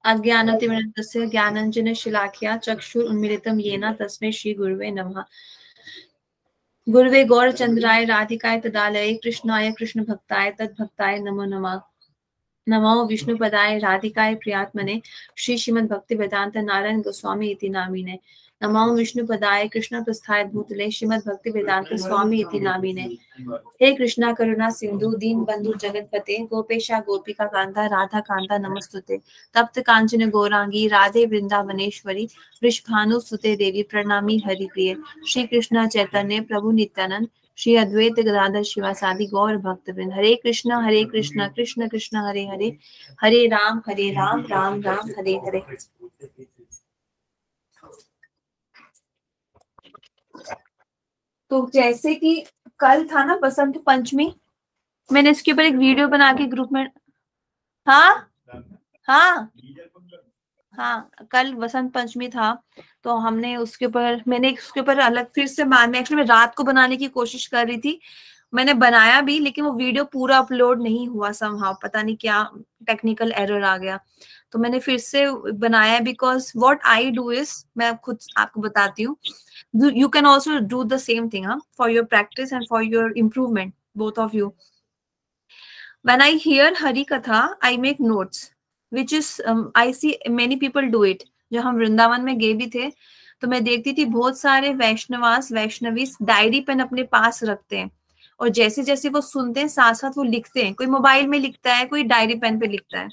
अज्ञानतिमिरन्दस्य ज्ञानाञ्जनशलाकया चक्षुरुन्मीलितं येन तस्मै श्रीगुरुवे नमः। गुरुवे गौरचंद्राय राधिकाय तदालये कृष्णाय कृष्णभक्ताय तद्भक्ताय नमो नमः। नमो विष्णुपदाय राधिकाय प्रियात्मने श्री श्रीमद्भक्तिवेदांत नारायण गोस्वामी इति नामिने। नमो विष्णुपदाय कृष्ण प्रस्थाय भूतले श्रीमद्भक्तिवेदांत स्वामी इति नामिने। हे कृष्णा करुणा सिंधु दीन बंधु जगतपते गोपेशा गोपिका कांता राधा कांता नमस्तुते। तप्त कांचन गौरांगी राधे वृंदावनेश्वरी वृषभानु सुते देवी प्रणामी हरिप्रिय। श्री कृष्ण चैतन्य प्रभु नित्यानंद श्री अद्वैत गदाधर शिवासादि गौर भक्तवृंद। हरे कृष्ण कृष्ण कृष्ण हरे हरे, हरे राम राम राम हरे हरे। तो जैसे कि कल था ना बसंत पंचमी, मैंने इसके ऊपर एक वीडियो बना के ग्रुप में, हाँ हाँ हाँ, कल बसंत पंचमी था तो हमने उसके ऊपर, मैंने उसके ऊपर अलग फिर से बाद में, एक्चुअली मैं रात को बनाने की कोशिश कर रही थी, मैंने बनाया भी लेकिन वो वीडियो पूरा अपलोड नहीं हुआ, समहाउ पता नहीं क्या टेक्निकल एरर आ गया, तो मैंने फिर से बनाया। Because what I do is, मैं खुद आपको बताती हूँ, you can also do the same thing for your practice and for your improvement, both of you. When I hear Hari Katha, I make notes, which is I see many people do it. जो हम वृंदावन में गए भी थे तो मैं देखती थी बहुत सारे वैष्णवास वैष्णवीस डायरी पेन अपने पास रखते हैं, और जैसे जैसे वो सुनते हैं साथ साथ वो लिखते हैं, कोई मोबाइल में लिखता है, कोई डायरी पेन पे लिखता है।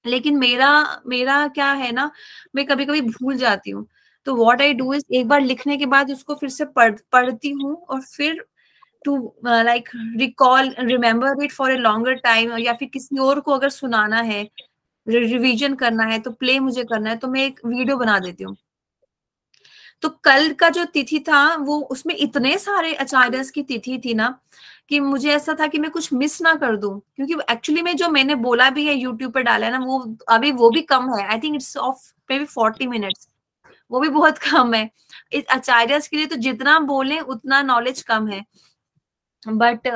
लेकिन मेरा मेरा क्या है ना, मैं कभी कभी भूल जाती हूँ, तो व्हाट आई डू इज एक बार लिखने के बाद उसको फिर से पढ़ती हूँ, और फिर to like recall remember it for a longer time, या फिर किसी और को अगर सुनाना है, रिवीजन करना है, तो प्ले मुझे करना है, तो मैं एक वीडियो बना देती हूँ। तो कल का जो तिथि था वो, उसमें इतने सारे आचार्यस की तिथि थी ना कि मुझे ऐसा था कि मैं कुछ मिस ना कर दूं, क्योंकि एक्चुअली में जो मैंने बोला भी है यूट्यूब पर डाला है ना, वो अभी वो भी कम है, I think it's of may be 40 minutes, वो भी बहुत कम है। इस आचार्यस के लिए तो जितना बोले उतना नॉलेज कम है, बट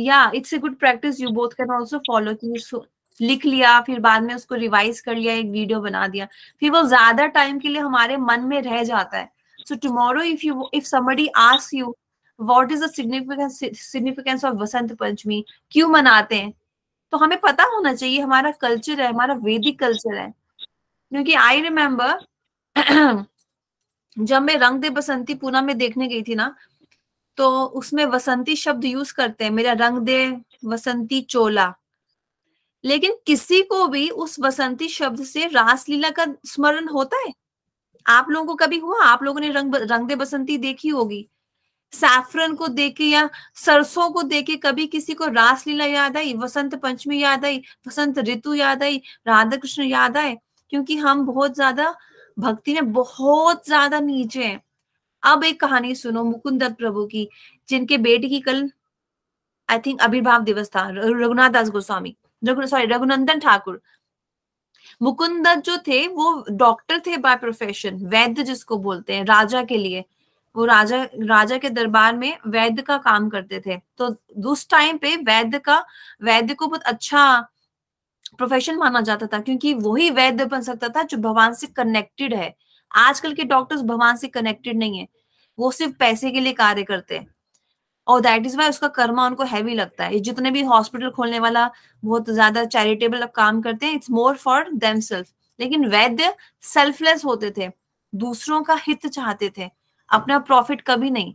या it's a good practice, you both can also follow, कि लिख लिया फिर बाद में उसको रिवाइज कर लिया, एक वीडियो बना दिया, फिर वो ज्यादा टाइम के लिए हमारे मन में रह जाता है। So tomorrow if somebody asks you what is the significance of Basant Panchami, क्यों मनाते हैं, तो हमें पता होना चाहिए, हमारा कल्चर है, हमारा वैदिक कल्चर है। क्योंकि आई रिमेम्बर जब मैं रंग दे बसंती पूना में देखने गई थी ना, तो उसमें वसंती शब्द यूज करते हैं, मेरा रंग दे वसंती चोला, लेकिन किसी को भी उस वसंती शब्द से रासलीला का स्मरण होता है? आप लोगों को कभी हुआ? आप लोगों ने रंग दे बसंती देखी होगी, सैफरन को देखे या सरसों को देखे कभी किसी को रासलीला याद आई, वसंत पंचमी याद आई, वसंत ऋतु याद आई, राधा कृष्ण याद आए? क्योंकि हम बहुत ज्यादा भक्ति में बहुत ज्यादा नीचे हैं। अब एक कहानी सुनो मुकुंद दत्त प्रभु की, जिनके बेटे की कल आई थिंक आविर्भाव दिवस था, रघुनाथ दास गोस्वामी, रघुनंदन ठाकुर। मुकुंद दत्त जो थे वो डॉक्टर थे बाय प्रोफेशन, वैद्य जिसको बोलते हैं, राजा के लिए वो राजा के दरबार में वैद्य का काम करते थे। तो उस टाइम पे वैद्य को बहुत अच्छा प्रोफेशन माना जाता था, क्योंकि वही वैद्य बन सकता था जो भगवान से कनेक्टेड है। आजकल के डॉक्टर्स भगवान से कनेक्टेड नहीं है, वो सिर्फ पैसे के लिए कार्य करते हैं, और दैट इज वाई उसका कर्मा उनको हैवी लगता है। जितने भी हॉस्पिटल खोलने वाला बहुत ज्यादा चैरिटेबल काम करते हैं, इट्स मोर फॉर देमसेल्फ। लेकिन वैद्य सेल्फलेस होते थे, दूसरों का हित चाहते थे, अपना प्रॉफिट कभी नहीं।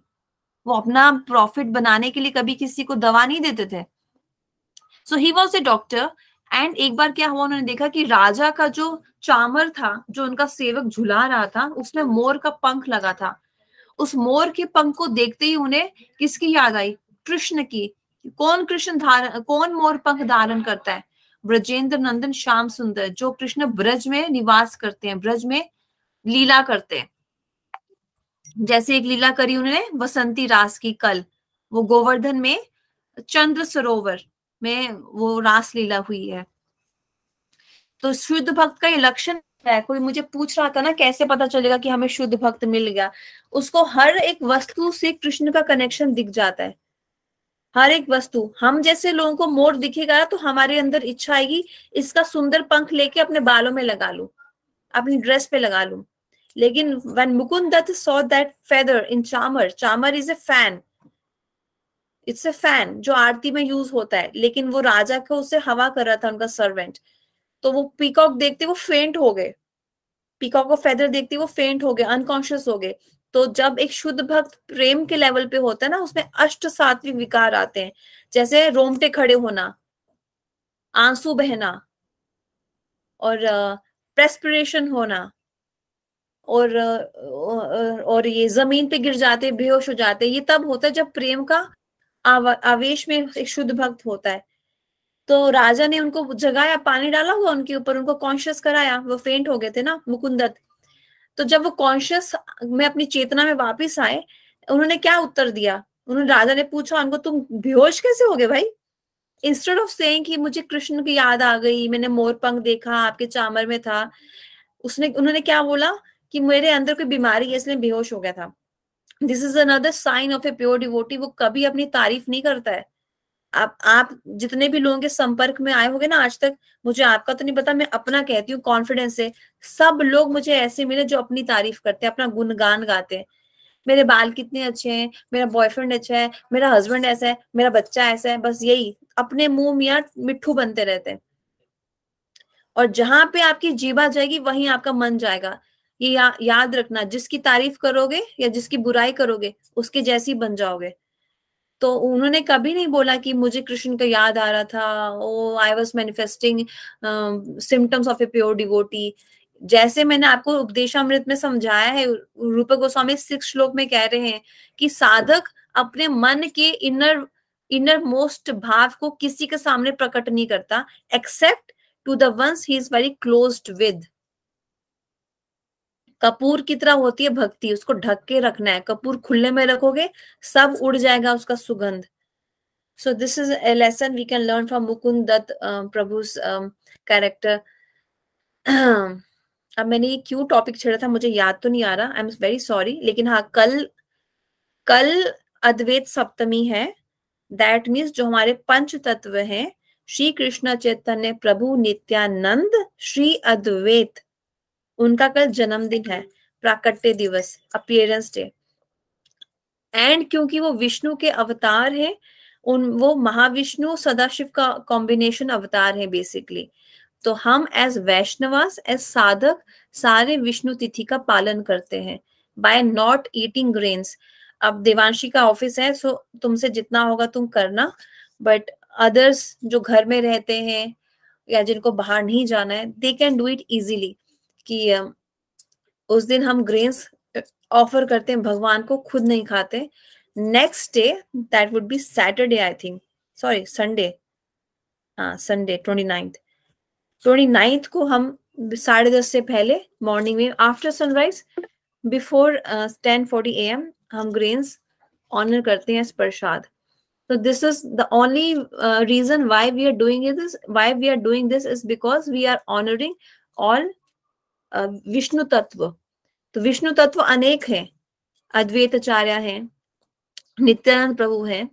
वो अपना प्रॉफिट बनाने के लिए कभी किसी को दवा नहीं देते थे। So he was a doctor, and एक बार क्या हुआ, उन्होंने देखा कि राजा का जो चामर था, जो उनका सेवक झुला रहा था, उसमें मोर का पंख लगा था। उस मोर के पंख को देखते ही उन्हें किसकी याद आई? कृष्ण की। कौन मोर पंख धारण करता है? ब्रजेंद्र नंदन श्याम सुंदर, जो कृष्ण ब्रज में निवास करते हैं, ब्रज में लीला करते हैं। जैसे एक लीला करी उन्होंने वसंती रास की कल, वो गोवर्धन में चंद्र सरोवर में वो रास लीला हुई है। तो शुद्ध भक्त का ये लक्षण है। कोई मुझे पूछ रहा था ना कैसे पता चलेगा कि हमें शुद्ध भक्त मिल गया, उसको हर एक वस्तु से कृष्ण का कनेक्शन दिख जाता है। हर एक वस्तु, हम जैसे लोगों को मोर दिखेगा तो हमारे अंदर इच्छा आएगी इसका सुंदर पंख लेके अपने बालों में लगा लूं, अपनी ड्रेस पे लगा लूं। लेकिन when Mukund Dutt saw that feather in Chamar, Chamar is a fan, it's a fan जो आरती में यूज होता है, लेकिन वो राजा को उससे हवा कर रहा था, उनका सर्वेंट। तो वो पीकॉक देखते वो फेंट हो गए, पीकॉक को फेदर देखते वो फेंट हो गए, अनकॉन्शियस हो गए। तो जब एक शुद्ध भक्त प्रेम के लेवल पे होता है ना, उसमें अष्ट सात्विक विकार आते हैं, जैसे रोंगटे खड़े होना, आंसू बहना, और प्रेस्पिरेशन होना, और ये जमीन पे गिर जाते, बेहोश हो जाते। ये तब होता है जब प्रेम का आवेश में एक शुद्ध भक्त होता है। तो राजा ने उनको जगाया, पानी डाला हुआ उनके ऊपर, उनको कॉन्शियस कराया, वो फेंट हो गए थे ना मुकुंद दत्त। तो जब वो कॉन्शियस में अपनी चेतना में वापस आए, उन्होंने क्या उत्तर दिया? उन्होंने, राजा ने पूछा उनको, तुम बेहोश कैसे हो गए भाई? इंस्टेड ऑफ सेइंग कि मुझे कृष्ण की याद आ गई, मैंने मोर पंख देखा, आपके चामर में था, उन्होंने क्या बोला कि मेरे अंदर कोई बीमारी है इसलिए बेहोश हो गया था। This is another sign of a pure devotee. वो कभी अपनी तारीफ नहीं करता है। आप जितने भी लोगों के संपर्क में आए होंगे ना आज तक, मुझे आपका तो नहीं पता, मैं अपना कहती हूँ कॉन्फिडेंस से, सब लोग मुझे ऐसे मिले जो अपनी तारीफ करते हैं, अपना गुणगान गाते हैं। मेरे बाल कितने अच्छे हैं, मेरा बॉयफ्रेंड अच्छा है, मेरा हस्बैंड ऐसा है, मेरा बच्चा ऐसा है, बस यही अपने मुंह मियाँ मिट्ठू बनते रहते हैं। और जहां पे आपकी जीवा जाएगी वहीं आपका मन जाएगा। ये याद रखना, जिसकी तारीफ करोगे या जिसकी बुराई करोगे उसके जैसी बन जाओगे। तो उन्होंने कभी नहीं बोला कि मुझे कृष्ण का याद आ रहा था, oh I was manifesting symptoms of a pure devotee. जैसे मैंने आपको उपदेशामृत में समझाया है, रूप गोस्वामी 6 श्लोक में कह रहे हैं कि साधक अपने मन के इनर मोस्ट भाव को किसी के सामने प्रकट नहीं करता, except to the ones he is very closed with. कपूर की तरह होती है भक्ति, उसको ढक के रखना है। कपूर खुले में रखोगे सब उड़ जाएगा उसका सुगंध। So this is a lesson we can learn from Mukund Dutt Prabhu's character. अब मैंने ये क्यों टॉपिक छेड़ा था मुझे याद तो नहीं आ रहा, आई एम वेरी सॉरी। लेकिन हाँ, कल अद्वैत सप्तमी है। दैट मीन्स जो हमारे पंच तत्व हैं, श्री कृष्ण चैतन्य प्रभु नित्यानंद श्री अद्वैत, उनका कल जन्मदिन है, प्राकट्य दिवस, अपीयरेंस डे। एंड क्योंकि वो विष्णु के अवतार हैं, वो महाविष्णु सदाशिव का कॉम्बिनेशन अवतार है बेसिकली। तो हम एज वैष्णवास, एज साधक, सारे विष्णु तिथि का पालन करते हैं बाय नॉट ईटिंग ग्रेन्स। अब देवांशी का ऑफिस है, सो तुमसे जितना होगा तुम करना, बट अदर्स जो घर में रहते हैं या जिनको बाहर नहीं जाना है, they can do it easily. कि उस दिन हम ग्रेन्स ऑफर करते हैं भगवान को, खुद नहीं खाते। Next day, that would be Saturday I think, sorry Sunday, हाँ संडे 29th को हम 10:30 से पहले मॉर्निंग में, आफ्टर सनराइज, बिफोर 10:40 AM हम ग्रेन्स ऑनर करते हैं प्रसाद। So this is the only reason why we are doing this is because we are honoring all Vishnu तत्व। तो विष्णु तत्व अनेक हैं, अद्वैत आचार्य हैं, नित्यानंद प्रभु हैं,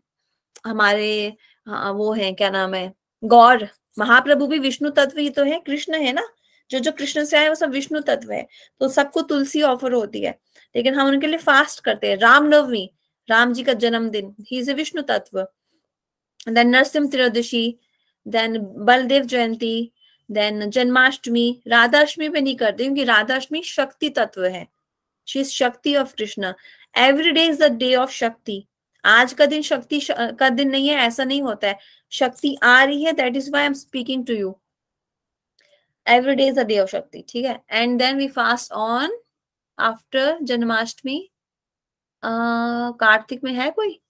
हमारे वो हैं, क्या नाम है, गौर महाप्रभु भी विष्णु तत्व ही तो है, कृष्ण है ना, जो कृष्ण से आए वो सब विष्णु तत्व है। तो सबको तुलसी ऑफर होती है, लेकिन हम उनके लिए फास्ट करते हैं। रामनवमी, राम जी का जन्मदिन, ही इज ए विष्णु तत्व। देन नरसिंह त्रयोदशी, देन बलदेव जयंती, देन जन्माष्टमी। राधाष्टमी पे नहीं करते क्योंकि राधाष्टमी शक्ति तत्व है, शी इज शक्ति of Krishna. Every day is the day of शक्ति। आज का दिन शक्ति का दिन नहीं है, ऐसा नहीं होता है, शक्ति आ रही है, that is why I am speaking to you. Every day is the day of Shakti, ठीक है। And then we fast on after Janmashtami. Kartik में है कोई?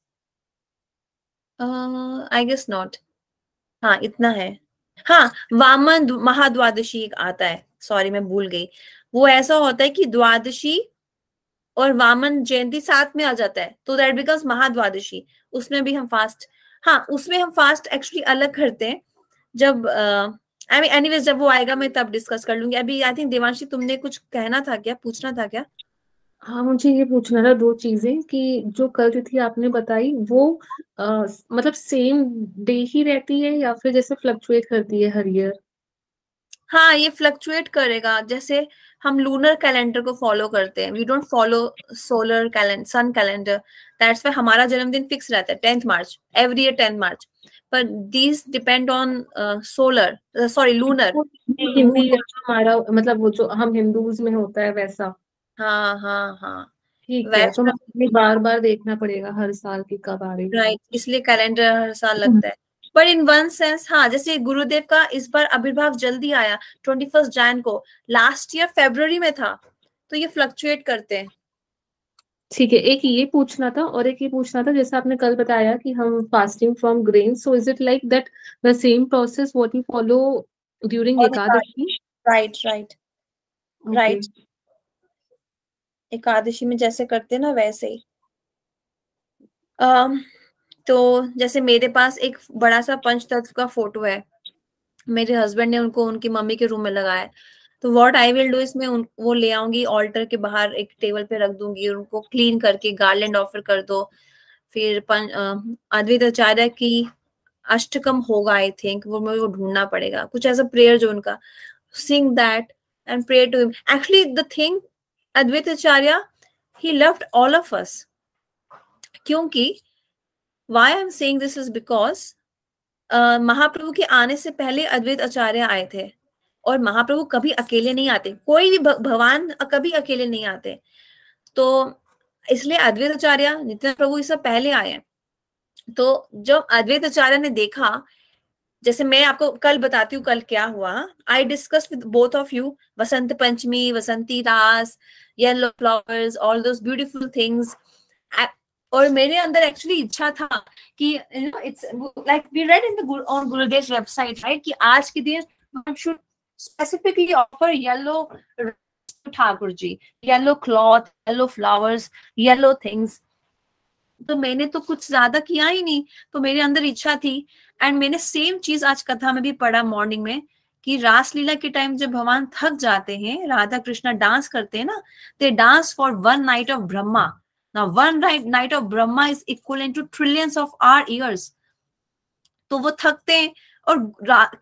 आई गेस नॉट, हाँ इतना है। हाँ, वामन महाद्वादशी एक आता है, सॉरी मैं भूल गई। वो ऐसा होता है कि द्वादशी और वामन जयंती साथ में आ जाता है, तो दैट बिकम्स महाद्वादशी। उसमें भी हम फास्ट, हाँ उसमें हम फास्ट एक्चुअली अलग करते हैं। जब आई मीन एनीवेज जब वो आएगा मैं तब डिस्कस कर लूंगी। अभी आई थिंक देवांशी तुमने कुछ कहना था क्या, पूछना था क्या? हाँ, मुझे ये पूछना था दो चीजें कि जो कल तिथि आपने बताई वो मतलब सेम डे ही रहती है या फिर जैसे फ्लक्चुएट करती है हर ईयर? हाँ, ये फ्लक्चुएट करेगा। जैसे हम लूनर कैलेंडर को फॉलो करते हैं, we don't follow solar calendar, sun calendar. That's why हमारा जन्मदिन फिक्स रहता है 10th मार्च, एवरी ईयर 10th मार्च। पर these depend on solar, sorry lunar, वो हिंदी मून। या जो हमारा मतलब वो जो हम हिंदूज में होता है वैसा? हाँ हाँ हाँ, ठीक है, तो वैष्णव। हमें बार बार देखना पड़ेगा हर साल की कब आ रही है। राइट, इसलिए कैलेंडर हर साल लगता है। पर इन वन सेंस, हाँ, जैसे गुरुदेव का इस बार आविर्भाव जल्दी आया, 21 जैन को। लास्ट ईयर फेब्रुवरी में था, तो ये फ्लक्चुएट करते हैं। ठीक है, एक ये पूछना था और एक ये पूछना था, जैसे आपने कल बताया कि हम fasting from grain, so is it like that the same process what you follow during और Ekadashi? Right right okay. Right, Ekadashi में जैसे करते हैं ना वैसे ही। अम, तो जैसे मेरे पास एक बड़ा सा पंचतत्व का फोटो है, मेरे हस्बैंड ने उनको उनकी मम्मी के रूम में लगाया है। तो व्हाट आई विल डू, इसमें वो ले आऊंगी, ऑल्टर के बाहर एक टेबल पे रख दूंगी, उनको क्लीन करके गार्लैंड ऑफर कर दो। फिर अद्वैत आचार्य की अष्टकम होगा, आई थिंक, वो मुझे वो ढूंढना पड़ेगा, कुछ ऐसा प्रेयर जो उनका, sing that and pray to him. Actually, the thing, Advaita Acharya, he loved all of us. क्योंकि why I'm saying this is because महाप्रभु के आने से पहले अद्वैत आचार्य आए थे। और महाप्रभु कभी अकेले नहीं आते, कोई भी भगवान कभी अकेले नहीं आते। तो इसलिए अद्वैत आचार्य, नित्यानंद प्रभु, ये सब पहले आए हैं। तो जब अद्वैत आचार्य ने देखा, जैसे मैं आपको कल बताती हूँ कल क्या हुआ। I discuss with both of you Vasant Panchami, Vasanti Ras, yellow flowers, all those beautiful things. और मेरे अंदर एक्चुअली इच्छा था कि it's like we read in the on Gurudev website, right, कि आज के दिन one should specifically offer yellow Thakur ji, yellow cloth, yellow flowers, yellow things. तो मैंने तो कुछ ज्यादा किया ही नहीं, तो मेरे अंदर इच्छा थी। एंड मैंने सेम चीज आज कथा में भी पढ़ा मॉर्निंग में, कि रासलीला के टाइम जब भगवान थक जाते हैं, राधा कृष्णा डांस करते हैं ना, they dance for one night of Brahma. Now one night of Brahma is equal to trillions of our years. तो वो थकते हैं। और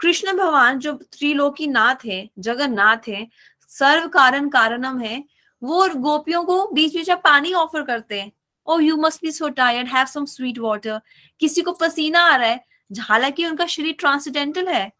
कृष्ण भगवान जो त्रिलोकी नाथ है, जगन्नाथ है, सर्व कारण कारणम है, वो गोपियों को बीच बीच में पानी ऑफर करते हैं। Oh you must be so tired, have some sweet water. किसी को पसीना आ रहा है, हालांकि उनका शरीर ट्रांसडेंटल है,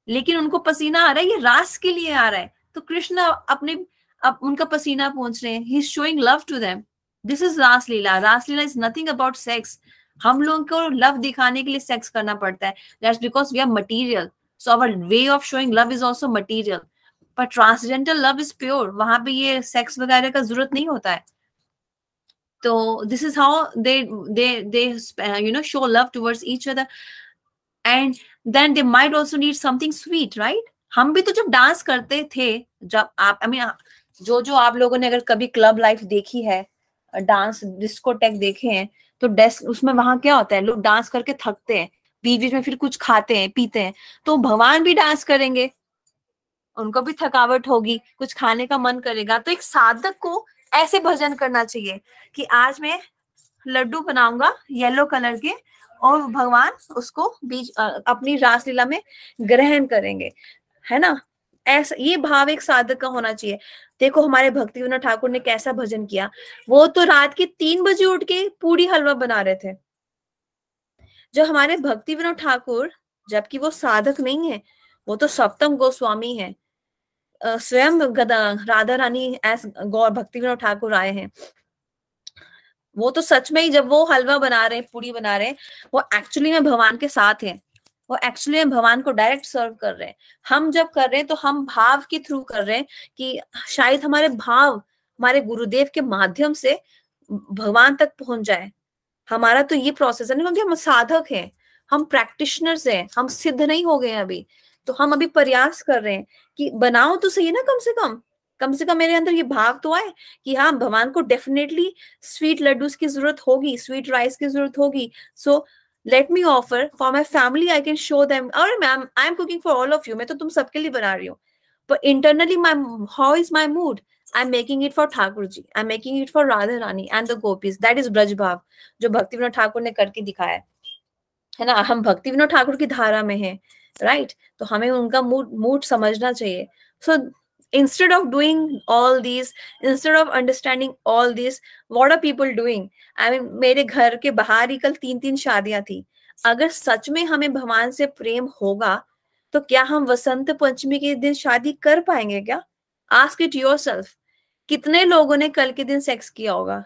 लेकिन उनको पसीना आ रहा है, ये रास के लिए आ रहा है। तो कृष्ण अपने उनका पसीना पहुंच रहे हैं, he is showing love to them. This is Raslila. Raslila is nothing about sex. हम लोगों को लव दिखाने के लिए सेक्स करना पड़ता है, that's because we are material. So our way of showing love is also material. पर ट्रांसजेंडर लव इज प्योर, वहां पे ये सेक्स वगैरह का जरूरत नहीं होता है। तो this is how they show love towards each other. And then they might also need something sweet, right. हम भी तो जब डांस करते थे, जब आप आई मीन जो आप लोगों ने अगर कभी क्लब लाइफ देखी है, डांस डिस्कोटेक देखे हैं, तो डेस्क उसमें वहां क्या होता है, लोग डांस करके थकते हैं, बीच बीच में फिर कुछ खाते हैं पीते हैं। तो भगवान भी डांस करेंगे, उनको भी थकावट होगी, कुछ खाने का मन करेगा। तो एक साधक को ऐसे भजन करना चाहिए कि आज मैं लड्डू बनाऊंगा येलो कलर के, और भगवान उसको बीच अपनी रासलीला में ग्रहण करेंगे, है ना। ऐसा ये भाव एक साधक का होना चाहिए। देखो हमारे भक्ति विनोद ठाकुर ने कैसा भजन किया। वो तो रात के 3 बजे उठ के पूरी हलवा बना रहे थे। जो हमारे भक्ति विनोद ठाकुर, जबकि वो साधक नहीं है, वो तो सप्तम गोस्वामी है, स्वयं राधा रानी एस गौर भक्ति विनोद ठाकुर आए हैं। वो तो सच में ही जब वो हलवा बना रहे हैं, पूरी बना रहे हैं, वो एक्चुअली में भगवान के साथ हैं। वो एक्चुअली में भगवान को डायरेक्ट सर्व कर रहे हैं। हम जब कर रहे हैं तो हम भाव के थ्रू कर रहे हैं, कि शायद हमारे भाव हमारे गुरुदेव के माध्यम से भगवान तक पहुंच जाए। हमारा तो ये प्रोसेस है ना, क्योंकि हम साधक हैं, हम प्रैक्टिशनर्स हैं, हम सिद्ध नहीं हो गए अभी। तो हम अभी प्रयास कर रहे हैं कि बनाओ तो सही ना, कम से कम मेरे अंदर ये भाव तो आए कि हाँ, भगवान को डेफिनेटली स्वीट लड्डूस की जरूरत होगी, स्वीट राइस की जरूरत होगी। So let me offer for my family, I can show them, और ma'am I am cooking for all of you, मैं तो तुम सबके लिए बना रही हूँ। पर internally my how is my mood, I am making it for Thakur ji, I am making it for Radha Rani and the gopis, that is Braj bhav, जो भक्ति विनोद ठाकुर ने करके दिखाया है ना। हम भक्ति विनोद ठाकुर की धारा में हैं, राइट, तो हमें उनका मूड समझना चाहिए। सो instead of doing all these, instead of understanding all this, what are people doing? I mean, मेरे घर के बाहर ही कल 3-3 शादियां थी। अगर सच में हमें भगवान से प्रेम होगा तो क्या हम वसंत पंचमी के दिन शादी कर पाएंगे क्या? Ask it yourself. कितने लोगों ने कल के दिन सेक्स किया होगा,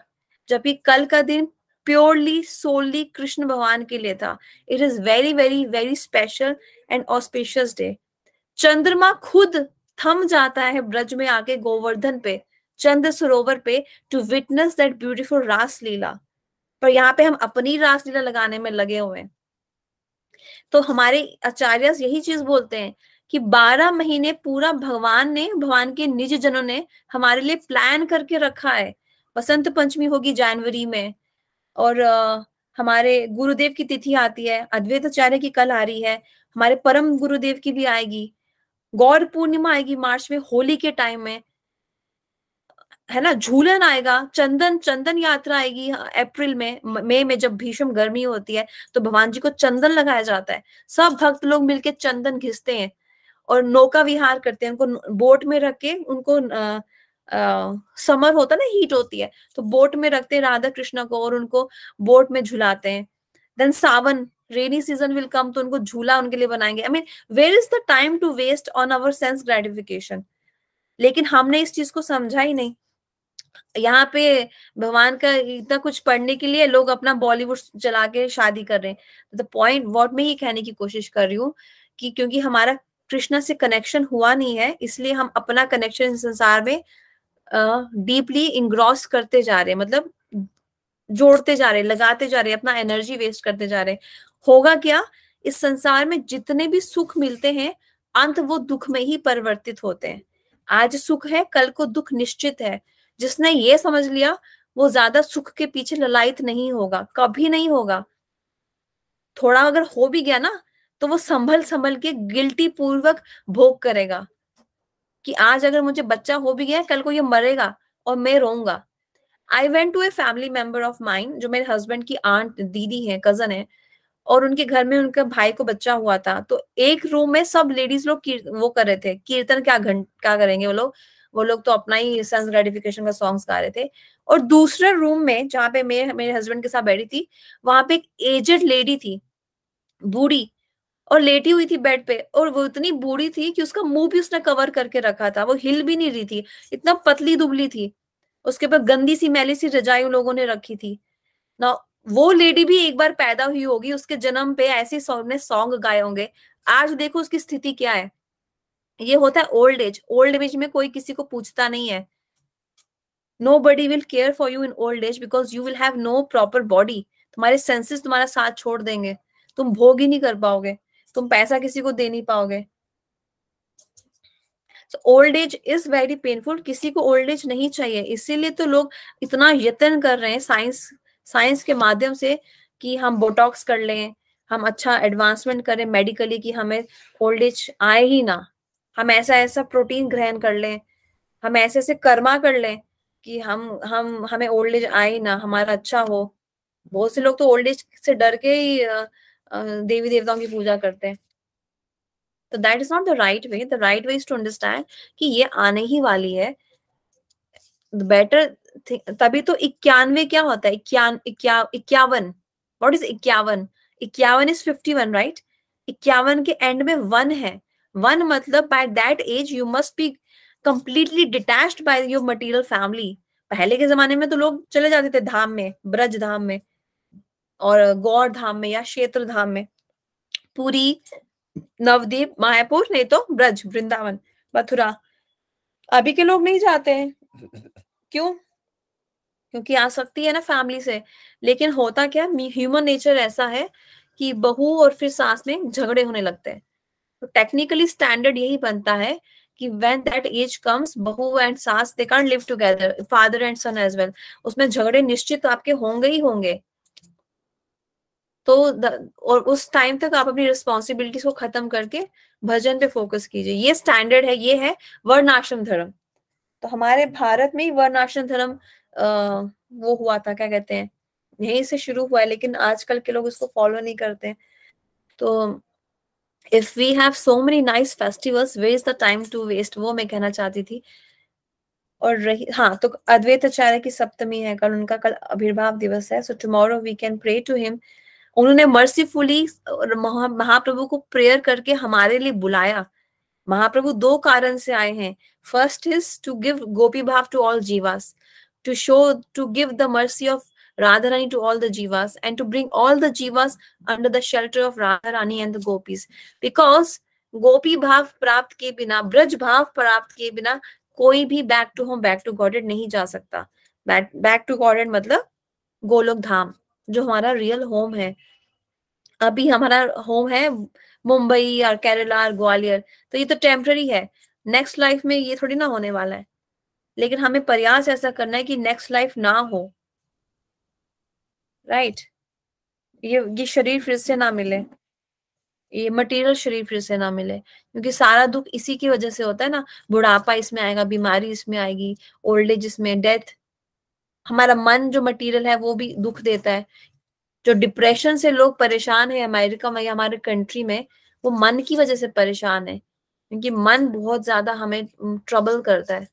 जबकि कल का दिन प्योरली सोलली कृष्ण भगवान के लिए था। It is very very very special and auspicious day. चंद्रमा खुद थम जाता है ब्रज में आके गोवर्धन पे, चंद्र सरोवर पे, टू विटनेस दैट ब्यूटीफुल रास लीला। पर यहाँ पे हम अपनी रास लीला लगाने में लगे हुए हैं। तो हमारे आचार्य यही चीज बोलते हैं कि 12 महीने पूरा भगवान के निज जनों ने हमारे लिए प्लान करके रखा है। बसंत पंचमी होगी जनवरी में, और हमारे गुरुदेव की तिथि आती है, अद्वैत आचार्य की कल आ रही है, हमारे परम गुरुदेव की भी आएगी, गौर पूर्णिमा आएगी मार्च में, होली के टाइम में, है ना, झूलन आएगा, चंदन यात्रा आएगी अप्रैल में, मई में जब भीषण गर्मी होती है तो भगवान जी को चंदन लगाया जाता है। सब भक्त लोग मिलके चंदन घिसते हैं और नौका विहार करते हैं, उनको बोट में रख के, उनको समर होता है ना, हीट होती है, तो बोट में रखते हैं राधा कृष्ण को और उनको बोट में झुलाते हैं। Then Sawan, rainy season will come, तो उनको झूला उनके लिए बनाएंगे। I mean, where is the time to waste on our sense gratification? लेकिन हमने इस चीज को समझा ही नहीं। यहाँ पे भगवान का इतना कुछ पढ़ने के लिए लोग अपना बॉलीवुड चला के शादी कर रहे हैं। द पॉइंट व्हाट मैं ये कहने की कोशिश कर रही हूँ कि क्योंकि हमारा कृष्णा से कनेक्शन हुआ नहीं है, इसलिए हम अपना कनेक्शन संसार में डीपली इंग्रॉस करते जा रहे हैं, मतलब जोड़ते जा रहे हैं, लगाते जा रहे हैं, अपना एनर्जी वेस्ट करते जा रहे हैं। होगा क्या, इस संसार में जितने भी सुख मिलते हैं अंत वो दुख में ही परिवर्तित होते हैं। आज सुख है, कल को दुख निश्चित है। जिसने ये समझ लिया वो ज्यादा सुख के पीछे ललायत नहीं होगा, कभी नहीं होगा। थोड़ा अगर हो भी गया ना तो वो संभल संभल के गिल्टी पूर्वक भोग करेगा कि आज अगर मुझे बच्चा हो भी गया, कल को ये मरेगा और मैं रोऊंगा। I went to a family member of mine, जो मेरे हस्बैंड की आंट दीदी है, कजन है, और उनके घर में उनके भाई को बच्चा हुआ था। तो एक रूम में सब लेडीज लोग वो कर रहे थे कीर्तन, क्या करेंगे वो लोग तो अपना ही सेंस ग्रेटिफिकेशन का सॉन्ग्स गा रहे थे। और दूसरे रूम में जहाँ पे मेरे हस्बैंड के साथ बैठी थी, वहां पे एक एजेड लेडी थी, बूढ़ी, और लेटी हुई थी बेड पे, और वो इतनी बूढ़ी थी कि उसका मुंह भी उसने कवर करके रखा था, वो हिल भी नहीं रही थी, इतना पतली दुबली थी। उसके ऊपर गंदी सी मैली सी रजाई उन लोगों ने रखी थी ना। वो लेडी भी एक बार पैदा हुई होगी, उसके जन्म पे ऐसे सॉन्ग गाए होंगे। आज देखो उसकी स्थिति क्या है। ये होता है ओल्ड एज। ओल्ड एज में कोई किसी को पूछता नहीं है। Nobody will care for you in old age because you will have no proper body. तुम्हारे सेंसेस तुम्हारा साथ छोड़ देंगे, तुम भोग ही नहीं कर पाओगे, तुम पैसा किसी को दे नहीं पाओगे। So old age is very painful. किसी को ओल्ड एज नहीं चाहिए, इसीलिए तो लोग इतना यत्न कर रहे हैं साइंस के माध्यम से कि हम बोटॉक्स कर लें, हम अच्छा एडवांसमेंट करें मेडिकली कि हमें ओल्ड एज आए ही ना, हम ऐसा प्रोटीन ग्रहण कर लें, हम ऐसे कर्मा कर लें कि हमें ओल्ड एज आए ना, हमारा अच्छा हो। बहुत से लोग तो ओल्ड एज से डर के ही देवी देवताओं की पूजा करते हैं। तो that is not the right way. The right way is to understand कि ये आने ही वाली है। बेटर तभी तो 91 क्या होता है, 51। What is 51? 51 is 51, right? 51 के एंड में 1 है। 1 मतलब by that as you must be completely detached by your material family. पहले के जमाने में तो लोग चले जाते थे धाम में, ब्रज धाम में और गौर धाम में या क्षेत्र धाम में, पूरी, नवदीप, मायापुर, नहीं तो ब्रज, वृंदावन, मथुरा। अभी के लोग नहीं जाते हैं। क्यों? क्योंकि आसक्ति है ना फैमिली से। लेकिन होता क्या, ह्यूमन नेचर ऐसा है कि बहू और फिर सास में झगड़े होने लगते हैं। तो टेक्निकली स्टैंडर्ड यही बनता है कि when that age comes, बहू एंड सास they can't live together, father and son as well, उसमें झगड़े निश्चित आपके होंगे ही होंगे। तो और उस टाइम तक आप अपनी रिस्पॉन्सिबिलिटीज को खत्म करके भजन पे फोकस कीजिए। ये स्टैंडर्ड है, ये है वर्ण आश्रम धर्म। तो हमारे भारत में ही वर्णाश्रम धर्म वो हुआ था, क्या कहते हैं, यहीं से शुरू हुआ है, लेकिन आजकल के लोग इसको फॉलो नहीं करते। तो if we have so many nice festivals, where is the time to waste, वो मैं कहना चाहती थी। और रही, हाँ, तो अद्वैत आचार्य की सप्तमी है कल, उनका कल आविर्भाव दिवस है, so tomorrow we can pray to him. उन्होंने मर्सीफुली महाप्रभु को प्रेयर करके हमारे लिए बुलाया। महाप्रभु दो कारण से आए हैं। First is to give gopi bhav to all jivas, to show, to give the mercy of Radha Rani to all the jivas, and to bring all the jivas under the shelter of Radha Rani and the gopis. Because gopi bhav प्राप्त के बिना, ब्रज भाव प्राप्त के बिना कोई भी back to home, back to godhead नहीं जा सकता। बैक टू गॉडेड मतलब गोलोक धाम, जो हमारा रियल होम है। अभी हमारा होम है मुंबई और केरला और ग्वालियर, तो ये तो टेम्पररी है। नेक्स्ट लाइफ में ये थोड़ी ना होने वाला है, लेकिन हमें प्रयास ऐसा करना है कि नेक्स्ट लाइफ ना हो, राइट। ये शरीर फिर से ना मिले, ये मटेरियल शरीर फिर से ना मिले, क्योंकि सारा दुख इसी की वजह से होता है ना। बुढ़ापा इसमें आएगा, बीमारी इसमें आएगी, ओल्ड एज इसमें, डेथ। हमारा मन जो मटेरियल है वो भी दुख देता है। जो डिप्रेशन से लोग परेशान है अमेरिका में या हमारे कंट्री में, वो मन की वजह से परेशान है, क्योंकि मन बहुत ज्यादा हमें ट्रबल करता है,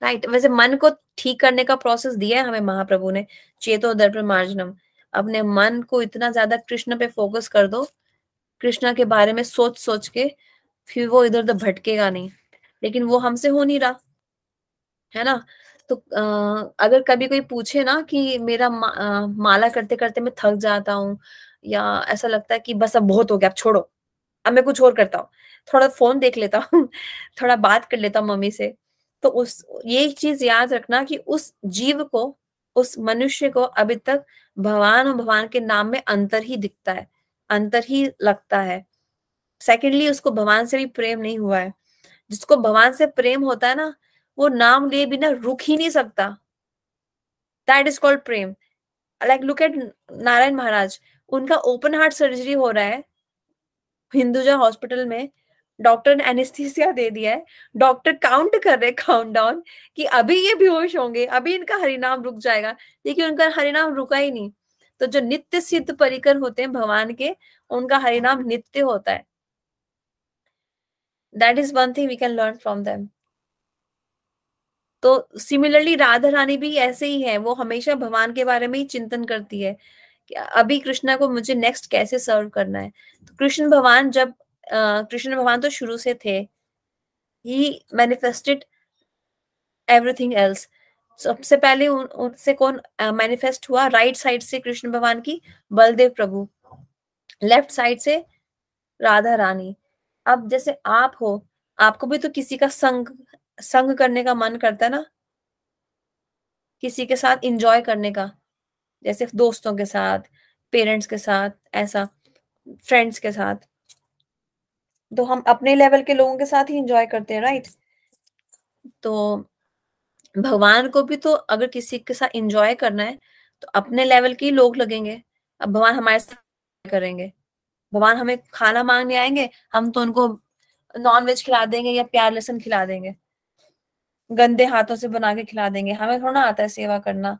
राइट। वैसे मन को ठीक करने का प्रोसेस दिया है हमें महाप्रभु ने, चेतो दर्पण मार्जनम। अपने मन को इतना ज्यादा कृष्ण पे फोकस कर दो, कृष्णा के बारे में सोच सोच के, फिर वो इधर उधर भटकेगा नहीं। लेकिन वो हमसे हो नहीं रहा है ना। तो अगर कभी कोई पूछे ना कि मेरा माला करते करते मैं थक जाता हूँ, या ऐसा लगता है कि बस अब बहुत हो गया, अब छोड़ो, अब मैं कुछ और करता हूँ, थोड़ा फोन देख लेता हूँ थोड़ा बात कर लेता हूँ मम्मी से, तो उस ये चीज याद रखना कि उस जीव को, उस मनुष्य को अभी तक भगवान और भगवान के नाम में अंतर ही दिखता है, अंतर ही लगता है। सेकेंडली, उसको भगवान से भी प्रेम नहीं हुआ है। जिसको भगवान से प्रेम होता है ना, वो नाम लिए बिना रुक ही नहीं सकता। That is called prem. Like look at Narayan Maharaj, उनका ओपन हार्ट सर्जरी हो रहा है हिंदुजा हॉस्पिटल में, डॉक्टर ने एनेस्थीसिया दे दिया है, डॉक्टर काउंट कर रहे, काउंट डाउन, कि अभी ये बेहोश होंगे, अभी इनका हरिनाम रुक जाएगा, लेकिन उनका हरिनाम रुका ही नहीं। तो जो नित्य सिद्ध परिकर होते हैं भगवान के, उनका हरिनाम नित्य होता है। That is one thing we can learn from them. तो सिमिलरली राधा रानी भी ऐसे ही है, वो हमेशा भगवान के बारे में ही चिंतन करती है कि अभी कृष्णा को मुझे नेक्स्ट कैसे सर्व करना है। तो कृष्ण भगवान जब कृष्ण भगवान तो शुरू से थे, ही मैनिफेस्टेड एवरीथिंग एल्स। सबसे पहले उनसे कौन मैनिफेस्ट हुआ? राइट साइड से कृष्ण भगवान की बलदेव प्रभु, लेफ्ट साइड से राधा रानी। अब जैसे आप हो, आपको भी तो किसी का संग संग करने का मन करता है ना, किसी के साथ इंजॉय करने का, जैसे दोस्तों के साथ, पेरेंट्स के साथ, ऐसा फ्रेंड्स के साथ। तो हम अपने लेवल के लोगों के साथ ही इंजॉय करते हैं, राइट। तो भगवान को भी तो अगर किसी के साथ इंजॉय करना है, तो अपने लेवल के ही लोग लगेंगे। अब भगवान हमारे साथ करेंगे, भगवान हमें खाना मांगने आएंगे, हम तो उनको नॉन वेज खिला देंगे या प्यार लहसुन खिला देंगे, गंदे हाथों से बना के खिला देंगे, हमें थोड़ा आता है सेवा करना।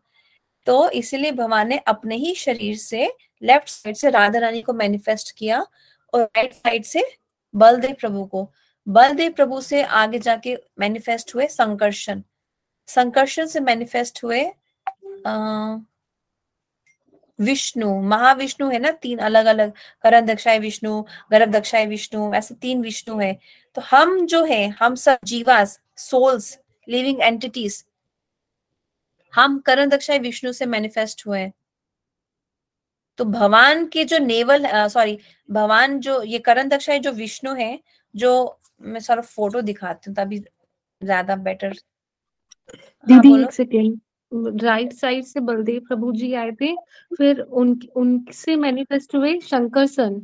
तो इसीलिए भगवान ने अपने ही शरीर से लेफ्ट साइड से राधा रानी को मैनिफेस्ट किया, और राइट साइड से बलदेव प्रभु को। बलदेव प्रभु से आगे जाके मैनिफेस्ट हुए संकर्षण, संकर्षण से मैनिफेस्ट हुए विष्णु। महाविष्णु है ना, तीन अलग अलग, करण दक्षाय विष्णु, गर्भ दक्षाय विष्णु, ऐसे तीन विष्णु है। तो हम जो है, हम सब जीवास, सोल्स, लिविंग एंटिटीज, हम करण दक्षाय विष्णु से मैनिफेस्ट हुए हैं। तो भगवान के जो नेवल, सॉरी, भगवान जो ये करण दक्षाय जो विष्णु है, जो मैं सारा फोटो दिखाती हूँ तभी ज्यादा बेटर। हाँ दीदी बोलो। एक सेकेंड, राइट साइड से बलदेव प्रभु जी आए थे, फिर उनसे मैनिफेस्ट हुए शंकर सन।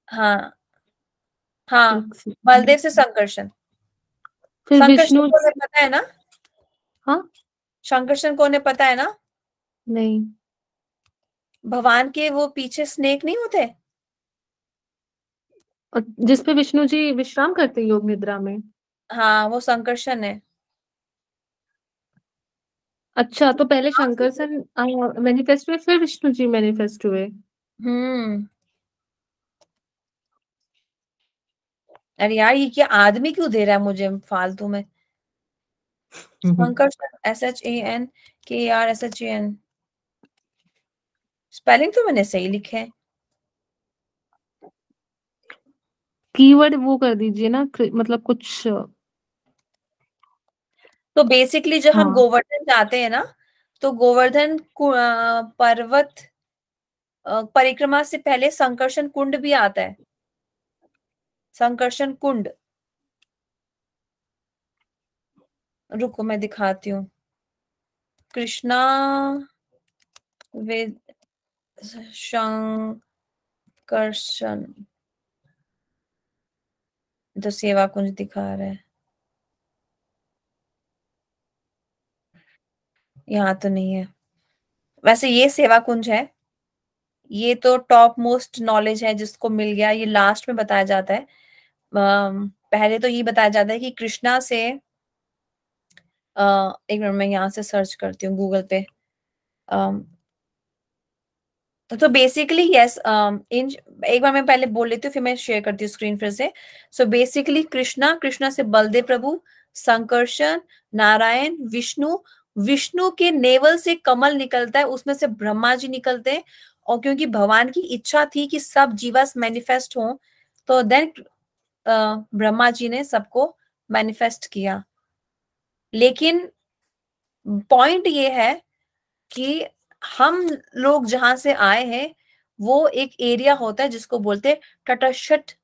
हाँ हाँ, एक सेकेंड, बलदेव से संकर्षण। फिर संकर्षण विष्णु कौन है जी। पता है ना? हाँ। संकर्षण कौन है पता है ना? नहीं। भगवान के वो पीछे स्नेक नहीं होते? और जिसपे विष्णु जी विश्राम करते हैं योग निद्रा में। हाँ वो संकर्षण है। अच्छा, तो पहले शंकर सर मैनिफेस्ट हुए, फिर विष्णु जी मैनिफेस्ट हुए। हम्म। अरे यार ये क्या आदमी क्यों दे रहा है मुझे फालतू में। संकर्षण SHANKERSHAN। स्पेलिंग तो मैंने सही लिखे है। कीवर्ड वो कर दीजिए ना, मतलब कुछ। तो बेसिकली जब हम हाँ। गोवर्धन जाते हैं ना, तो गोवर्धन पर्वत परिक्रमा से पहले संकर्षण कुंड भी आता है। संकर्षण कुंड, रुको मैं दिखाती हूँ। कृष्णा विद संकर्षण, जो सेवा कुंज दिखा रहा है, यहाँ तो नहीं है। वैसे ये सेवा कुंज है। ये तो टॉप मोस्ट नॉलेज है जिसको मिल गया, ये लास्ट में बताया जाता है। पहले तो ये बताया जाता है कि कृष्णा से एक मिनट में यहाँ से सर्च करती हूँ गूगल पे। तो बेसिकली यस, इन एक बार मैं पहले बोल लेती हूँ फिर मैं शेयर करती हूँ स्क्रीन फिर से। सो बेसिकली कृष्णा, कृष्णा से बलदेव प्रभु, संकर्षण, नारायण, विष्णु। विष्णु के नेवल से कमल निकलता है, उसमें से ब्रह्मा जी निकलते हैं। और क्योंकि भगवान की इच्छा थी कि सब जीवास मैनिफेस्ट हों, तो देन ब्रह्मा जी ने सबको मैनिफेस्ट किया। लेकिन पॉइंट ये है कि हम लोग जहां से आए हैं वो एक एरिया होता है जिसको बोलते हैं तटस्थ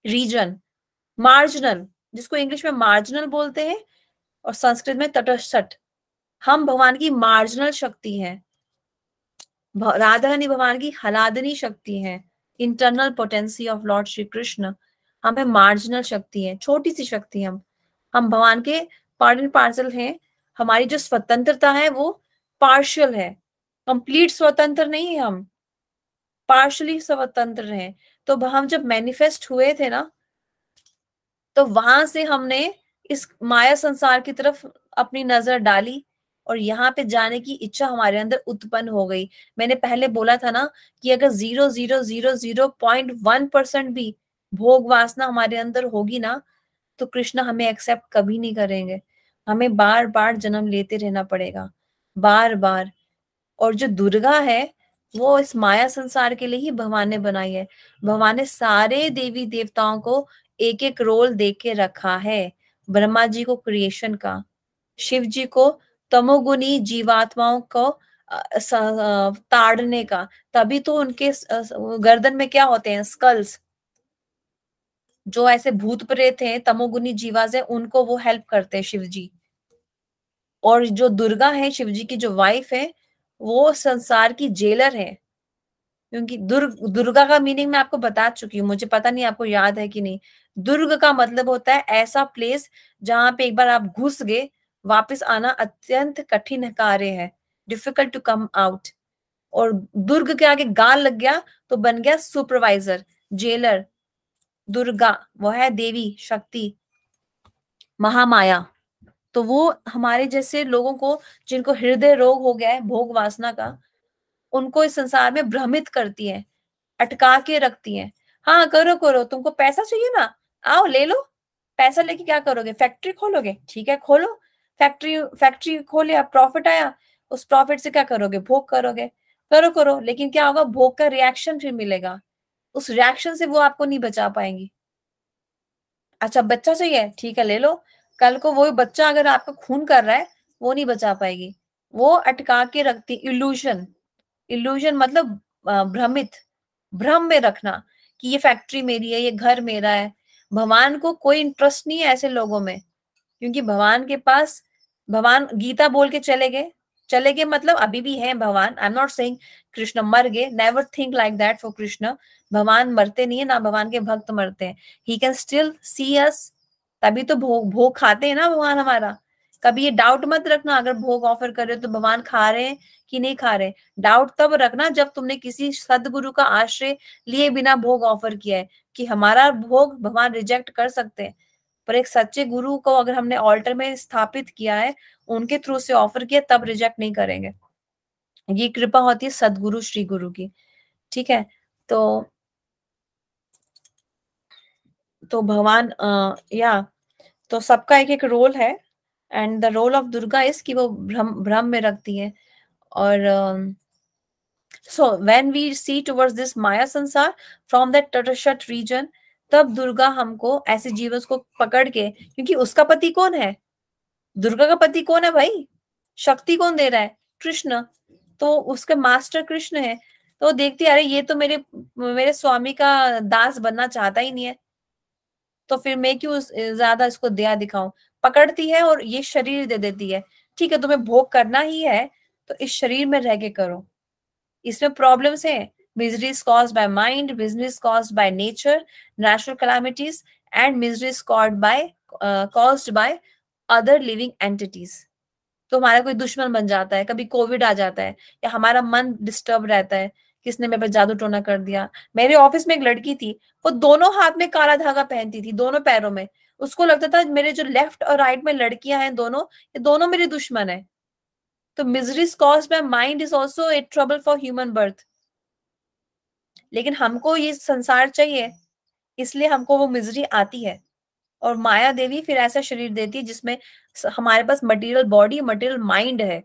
रीजन, मार्जिनल, जिसको इंग्लिश में मार्जिनल बोलते हैं और संस्कृत में तटस्थ। हम भगवान की मार्जिनल शक्ति है, राधा रानी भगवान की हलादनी शक्ति है, internal potency of Lord Shri Krishna. हम है मार्जिनल शक्ति है, छोटी सी शक्ति। हम भगवान के पार्ट एंड पार्सल हैं। हमारी जो स्वतंत्रता है वो पार्शियल है, कंप्लीट स्वतंत्र नहीं है, हम पार्शली स्वतंत्र हैं। तो हम जब मैनिफेस्ट हुए थे ना, तो वहां से हमने इस माया संसार की तरफ अपनी नजर डाली और यहाँ पे जाने की इच्छा हमारे अंदर उत्पन्न हो गई। मैंने पहले बोला था ना कि अगर 0.001% भी भोग वासना हमारे अंदर होगी ना, तो कृष्ण हमें एक्सेप्ट कभी नहीं करेंगे। हमें बार बार जन्म लेते रहना पड़ेगा, बार बार। और जो दुर्गा है वो इस माया संसार के लिए ही भगवान ने बनाई है। भगवान ने सारे देवी देवताओं को एक एक रोल दे के रखा है। ब्रह्मा जी को क्रिएशन का, शिव जी को तमोगुनी जीवात्माओं को ताड़ने का। तभी तो उनके गर्दन में क्या होते हैं, स्कल्स। जो ऐसे भूत प्रेत हैं, तमोगुनी जीवाज है, उनको वो हेल्प करते हैं शिव जी। और जो दुर्गा है, शिव जी की जो वाइफ है, वो संसार की जेलर है। क्योंकि दुर्गा का मीनिंग मैं आपको बता चुकी हूँ, मुझे पता नहीं आपको याद है कि नहीं। दुर्ग का मतलब होता है ऐसा प्लेस जहां पे एक बार आप घुस गए, वापस आना अत्यंत कठिन कार्य है, डिफिकल्ट टू कम आउट। और दुर्ग के आगे गाल लग गया तो बन गया सुपरवाइजर, जेलर। दुर्गा वो है देवी शक्ति, महामाया। तो वो हमारे जैसे लोगों को, जिनको हृदय रोग हो गया है भोग वासना का, उनको इस संसार में भ्रमित करती है, अटका के रखती है। हाँ करो करो, तुमको पैसा चाहिए ना, आओ ले लो। पैसा लेके क्या करोगे, फैक्ट्री खोलोगे, ठीक है खोलो। फैक्ट्री फैक्ट्री खोले, अब प्रॉफिट आया, उस प्रॉफिट से क्या करोगे, भोग करोगे। करो करो, लेकिन क्या होगा, भोग का रिएक्शन फिर मिलेगा। उस रिएक्शन से वो आपको नहीं बचा पाएंगी। अच्छा बच्चा चाहिए, ठीक है ले लो। कल को वो बच्चा अगर आपका खून कर रहा है, वो नहीं बचा पाएगी। वो अटका के रखती, इल्यूशन। इल्यूजन मतलब भ्रमित, भ्रम में रखना कि ये फैक्ट्री मेरी है, ये घर मेरा है। भगवान को कोई इंटरेस्ट नहीं है ऐसे लोगों में। क्योंकि भगवान के पास, भगवान गीता बोल के चले गए। चले गए मतलब अभी भी है भगवान। I am not saying Krishna मर गए, never think like that for Krishna. भगवान मरते नहीं है ना, भगवान के भक्त मरते हैं। ही कैन स्टिल सी अस। तभी तो भोग भोग खाते हैं ना भगवान हमारा। कभी ये डाउट मत रखना अगर भोग ऑफर कर रहे हो तो भगवान खा रहे हैं कि नहीं खा रहे। डाउट तब रखना जब तुमने किसी सदगुरु का आश्रय लिए बिना भोग ऑफर किया है, कि हमारा भोग भगवान रिजेक्ट कर सकते हैं। पर एक सच्चे गुरु को अगर हमने ऑल्टर में स्थापित किया है, उनके थ्रू से ऑफर किया, तब रिजेक्ट नहीं करेंगे। ये कृपा होती है सदगुरु श्री गुरु की। ठीक है, तो भगवान तो सबका एक एक रोल है, and the role of Durga is कि वो भ्रम में रखती है। और so when we see towards this maya sansar from that तटस्थ रीजन, तब दुर्गा हमको ऐसे जीवन को पकड़ के, क्योंकि उसका पति कौन है, दुर्गा का पति कौन है भाई, शक्ति कौन दे रहा है, कृष्ण, तो उसके मास्टर कृष्ण है। तो देखती है, अरे ये तो मेरे स्वामी का दास बनना चाहता ही नहीं है, तो फिर मैं क्यों ज्यादा इसको दया दिखाऊं, पकड़ती है और ये शरीर दे देती है। ठीक है, तुम्हें भोग करना ही है तो इस शरीर में रह के करो। इसमें प्रॉब्लम्स है, misery is caused by mind, misery is caused by nature, natural calamities, and misery is caused by other living entities। तो हमारा कोई दुश्मन बन जाता है, कभी कोविड आ जाता है, या हमारा मन डिस्टर्ब रहता है, किसने मेरे पे जादू टोना कर दिया। मेरे ऑफिस में एक लड़की थी, वो दोनों हाथ में काला धागा पहनती थी, दोनों पैरों में। उसको लगता था मेरे जो लेफ्ट और राइट में लड़कियां हैं दोनों, ये दोनों मेरे दुश्मन है। तो misery caused by mind is also a trouble for human birth. लेकिन हमको ये संसार चाहिए, इसलिए हमको वो मिजरी आती है। और माया देवी फिर ऐसा शरीर देती है जिसमें हमारे पास मटेरियल बॉडी, मटेरियल माइंड है।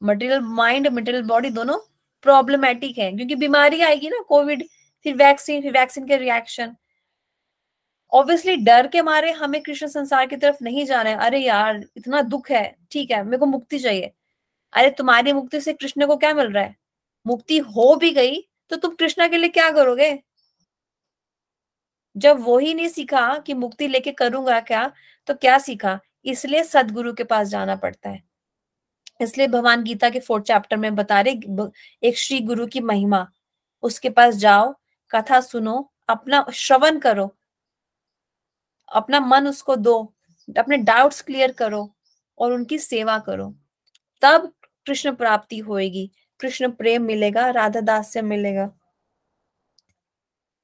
मटेरियल माइंड, मटेरियल बॉडी दोनों प्रॉब्लमेटिक है, क्योंकि बीमारी आएगी ना, कोविड, फिर वैक्सीन के रिएक्शन। ऑब्वियसली डर के मारे हमें कृष्ण संसार की तरफ नहीं जाना है। अरे यार इतना दुख है, ठीक है, मेरे को मुक्ति चाहिए। अरे तुम्हारी मुक्ति से कृष्ण को क्या मिल रहा है, मुक्ति हो भी गई तो तुम कृष्णा के लिए क्या करोगे, जब वो ही नहीं सीखा कि मुक्ति लेके करूंगा क्या, तो क्या सीखा। इसलिए सदगुरु के पास जाना पड़ता है। इसलिए भगवान गीता के 4th चैप्टर में बता रहे एक श्री गुरु की महिमा, उसके पास जाओ, कथा सुनो, अपना श्रवण करो, अपना मन उसको दो, अपने डाउट्स क्लियर करो और उनकी सेवा करो, तब कृष्ण प्राप्ति होएगी, कृष्ण प्रेम मिलेगा, राधा दास से मिलेगा।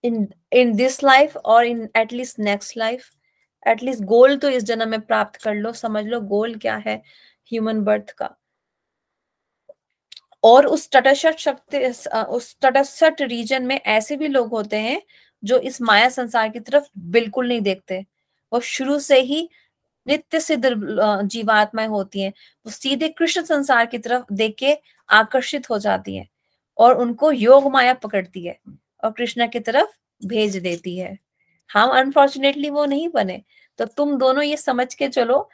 इन दिस लाइफ और in at least next life, at least goal तो इस जन्म में प्राप्त कर लो। समझ लो गोल क्या है ह्यूमन बर्थ का। और उस तटस्थ रीजन में ऐसे भी लोग होते हैं जो इस माया संसार की तरफ बिल्कुल नहीं देखते, वो शुरू से ही नित्य सिद्ध जीवात्माएं होती हैं, वो सीधे कृष्ण संसार की तरफ देख के आकर्षित हो जाती हैं और उनको योग माया पकड़ती है और कृष्ण की तरफ भेज देती है। हम अनफॉर्चुनेटली वो नहीं बने। तो तुम दोनों ये समझ के चलो,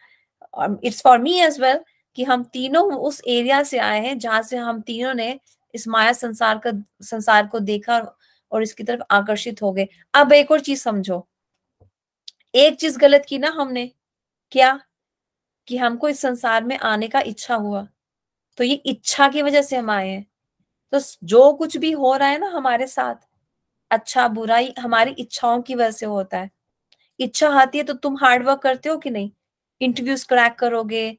it's for me as well, कि हम तीनों उस एरिया से आए हैं जहां से हम तीनों ने इस माया संसार को देखा और इसकी तरफ आकर्षित हो गए। अब एक और चीज समझो, एक चीज गलत की ना हमने, क्या, कि हमको इस संसार में आने का इच्छा हुआ, तो ये इच्छा की वजह से हम आए हैं। तो जो कुछ भी हो रहा है ना हमारे साथ, अच्छा बुरा, हमारी इच्छाओं की वजह से होता है। इच्छा आती है तो तुम हार्डवर्क करते हो कि नहीं, इंटरव्यूज क्रैक करोगे,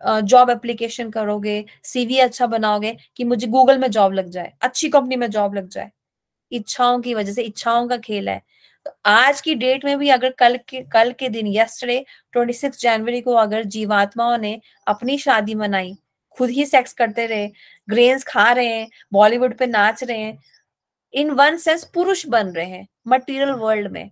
जॉब एप्लीकेशन करोगे, सीवी अच्छा बनाओगे कि मुझे गूगल में जॉब लग जाए, अच्छी कंपनी में जॉब लग जाए। इच्छाओं की वजह से, इच्छाओं का खेल है। तो आज की डेट में भी अगर कल के दिन यस्टरडे 26 जनवरी को अगर जीवात्माओं ने अपनी शादी मनाई, खुद ही सेक्स करते रहे, ग्रेन्स खा रहे हैं, बॉलीवुड पे नाच रहे हैं, इन वन सेंस पुरुष बन रहे हैं मटेरियल वर्ल्ड में,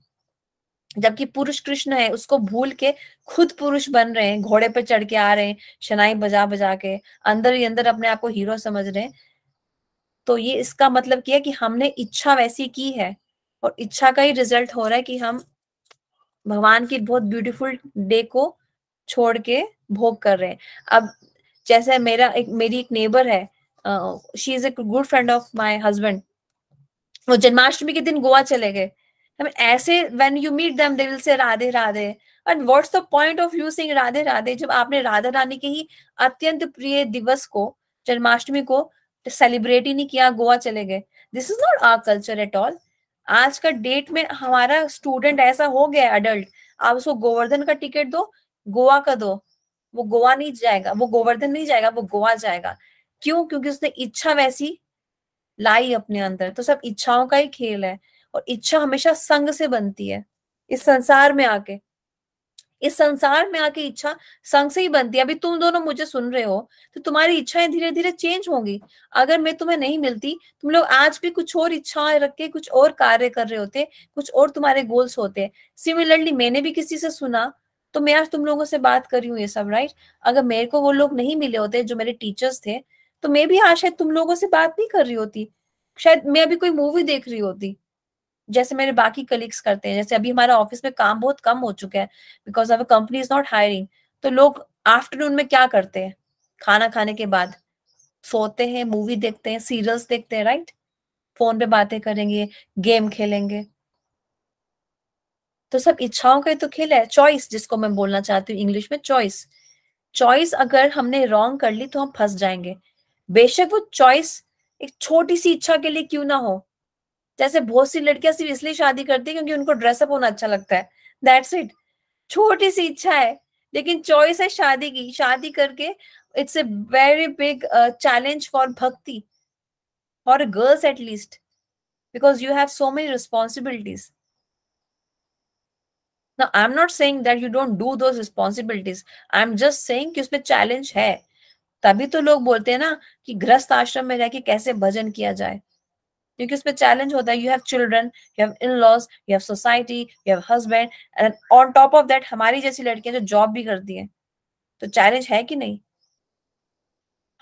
जबकि पुरुष कृष्ण है उसको भूल के खुद पुरुष बन रहे हैं, घोड़े पे चढ़ के आ रहे हैं, शनाई बजा बजा के अंदर ही अंदर अपने आप को हीरो समझ रहे हैं। तो ये इसका मतलब क्या है कि हमने इच्छा वैसी की है और इच्छा का ही रिजल्ट हो रहा है कि हम भगवान की बहुत ब्यूटीफुल डे को छोड़ के भोग कर रहे हैं। अब जैसे मेरी एक नेबर है, she is a good friend of my husband, वो जन्माष्टमी के दिन गोवा चले गए। ऐसे when you meet them they will say Radhe Radhe, and what's the point of you saying Radhe Radhe जब आपने राधा रानी के ही अत्यंत प्रिय दिवस को, जन्माष्टमी को सेलिब्रेट ही नहीं किया, गोवा चले गए। This is not our culture at all. आज का डेट में हमारा स्टूडेंट ऐसा हो गया एडल्ट, आप उसको गोवर्धन का टिकट दो, गोवा का दो, वो गोवा नहीं जाएगा, वो गोवर्धन नहीं जाएगा, वो गोवा जाएगा। क्यों? क्योंकि उसने इच्छा वैसी लाई अपने अंदर। तो सब इच्छाओं का ही खेल है और इच्छा हमेशा संग से बनती है इस संसार में आके। इस संसार में आके इच्छा संग से ही बनती है। अभी तुम दोनों मुझे सुन रहे हो तो तुम्हारी इच्छाएं धीरे धीरे चेंज होंगी। अगर मैं तुम्हें नहीं मिलती, तुम लोग आज भी कुछ और इच्छाएं रख के कुछ और कार्य कर रहे होते, कुछ और तुम्हारे गोल्स होते। सिमिलरली मैंने भी किसी से सुना तो मैं आज तुम लोगों से बात कर रही हूँ ये सब, राइट। अगर मेरे को वो लोग नहीं मिले होते जो मेरे टीचर्स थे, तो मैं भी आज शायद तुम लोगों से बात नहीं कर रही होती। शायद मैं अभी कोई मूवी देख रही होती, जैसे मेरे बाकी कलीग्स करते हैं। जैसे अभी हमारा ऑफिस में काम बहुत कम हो चुका है because our company is not hiring. तो लोग आफ्टरनून में क्या करते हैं, खाना खाने के बाद सोते हैं, मूवी देखते हैं, सीरियल्स देखते हैं, राइट। फोन पे बातें करेंगे, गेम खेलेंगे। तो सब इच्छाओं का ही तो खेल है। चॉइस जिसको मैं बोलना चाहती हूँ इंग्लिश में, चॉइस। चॉइस अगर हमने रॉन्ग कर ली तो हम फंस जाएंगे। बेशक वो चॉइस एक छोटी सी इच्छा के लिए क्यों ना हो। जैसे बहुत सी लड़कियां सिर्फ इसलिए शादी करती है क्योंकि उनको ड्रेसअप होना अच्छा लगता है, दैट्स इट। छोटी सी इच्छा है लेकिन चॉइस है शादी की। शादी करके it's a very big challenge for bhakti, for girls at least, because you have so many responsibilities. Now, I'm not saying that you don't do those responsibilities. I'm just saying कि उसमें चैलेंज है। तभी तो लोग बोलते हैं ना कि गृहस्थ आश्रम में रह के कैसे भजन किया जाए, क्योंकि उसमें चैलेंज होता है। You have children, you have in laws, you have society, you have husband, and on top of that हमारी जैसी लड़कियां जो जॉब भी करती हैं। तो चैलेंज है कि नहीं।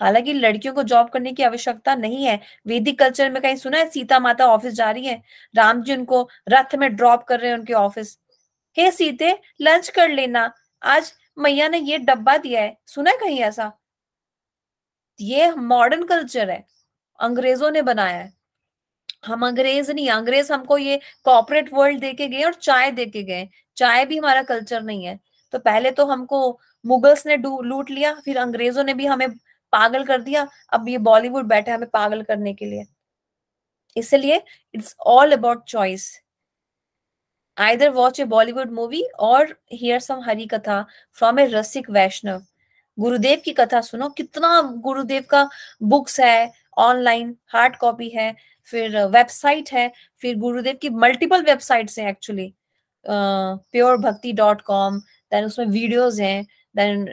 हालांकि लड़कियों को जॉब करने की आवश्यकता नहीं है। वैदिक कल्चर में कहीं सुना है सीता माता ऑफिस जा रही है, राम जी उनको रथ में ड्रॉप कर रहे हैं उनके ऑफिस। हे सीते, लंच कर लेना, आज मैया ने ये डब्बा दिया है। सुना है कहीं ऐसा? ये मॉडर्न कल्चर है, अंग्रेजों ने बनाया है। हम अंग्रेज नहीं, अंग्रेज हमको ये कॉर्पोरेट वर्ल्ड देके गए और चाय देके गए। चाय भी हमारा कल्चर नहीं है। तो पहले तो हमको मुगल्स ने लूट लिया, फिर अंग्रेजों ने भी हमें पागल कर दिया। अब ये बॉलीवुड बैठा है हमें पागल करने के लिए। इसलिए it's all about choice. Either watch a Bollywood movie or hear some Hari कथा from a रसिक वैष्णव। गुरुदेव की कथा सुनो। कितना गुरुदेव का बुक्स है, ऑनलाइन हार्ड कॉपी है, फिर वेबसाइट है, फिर गुरुदेव की मल्टीपल वेबसाइट्स हैं एक्चुअली। purebhakti.com, देन उसमें वीडियोस हैं। देन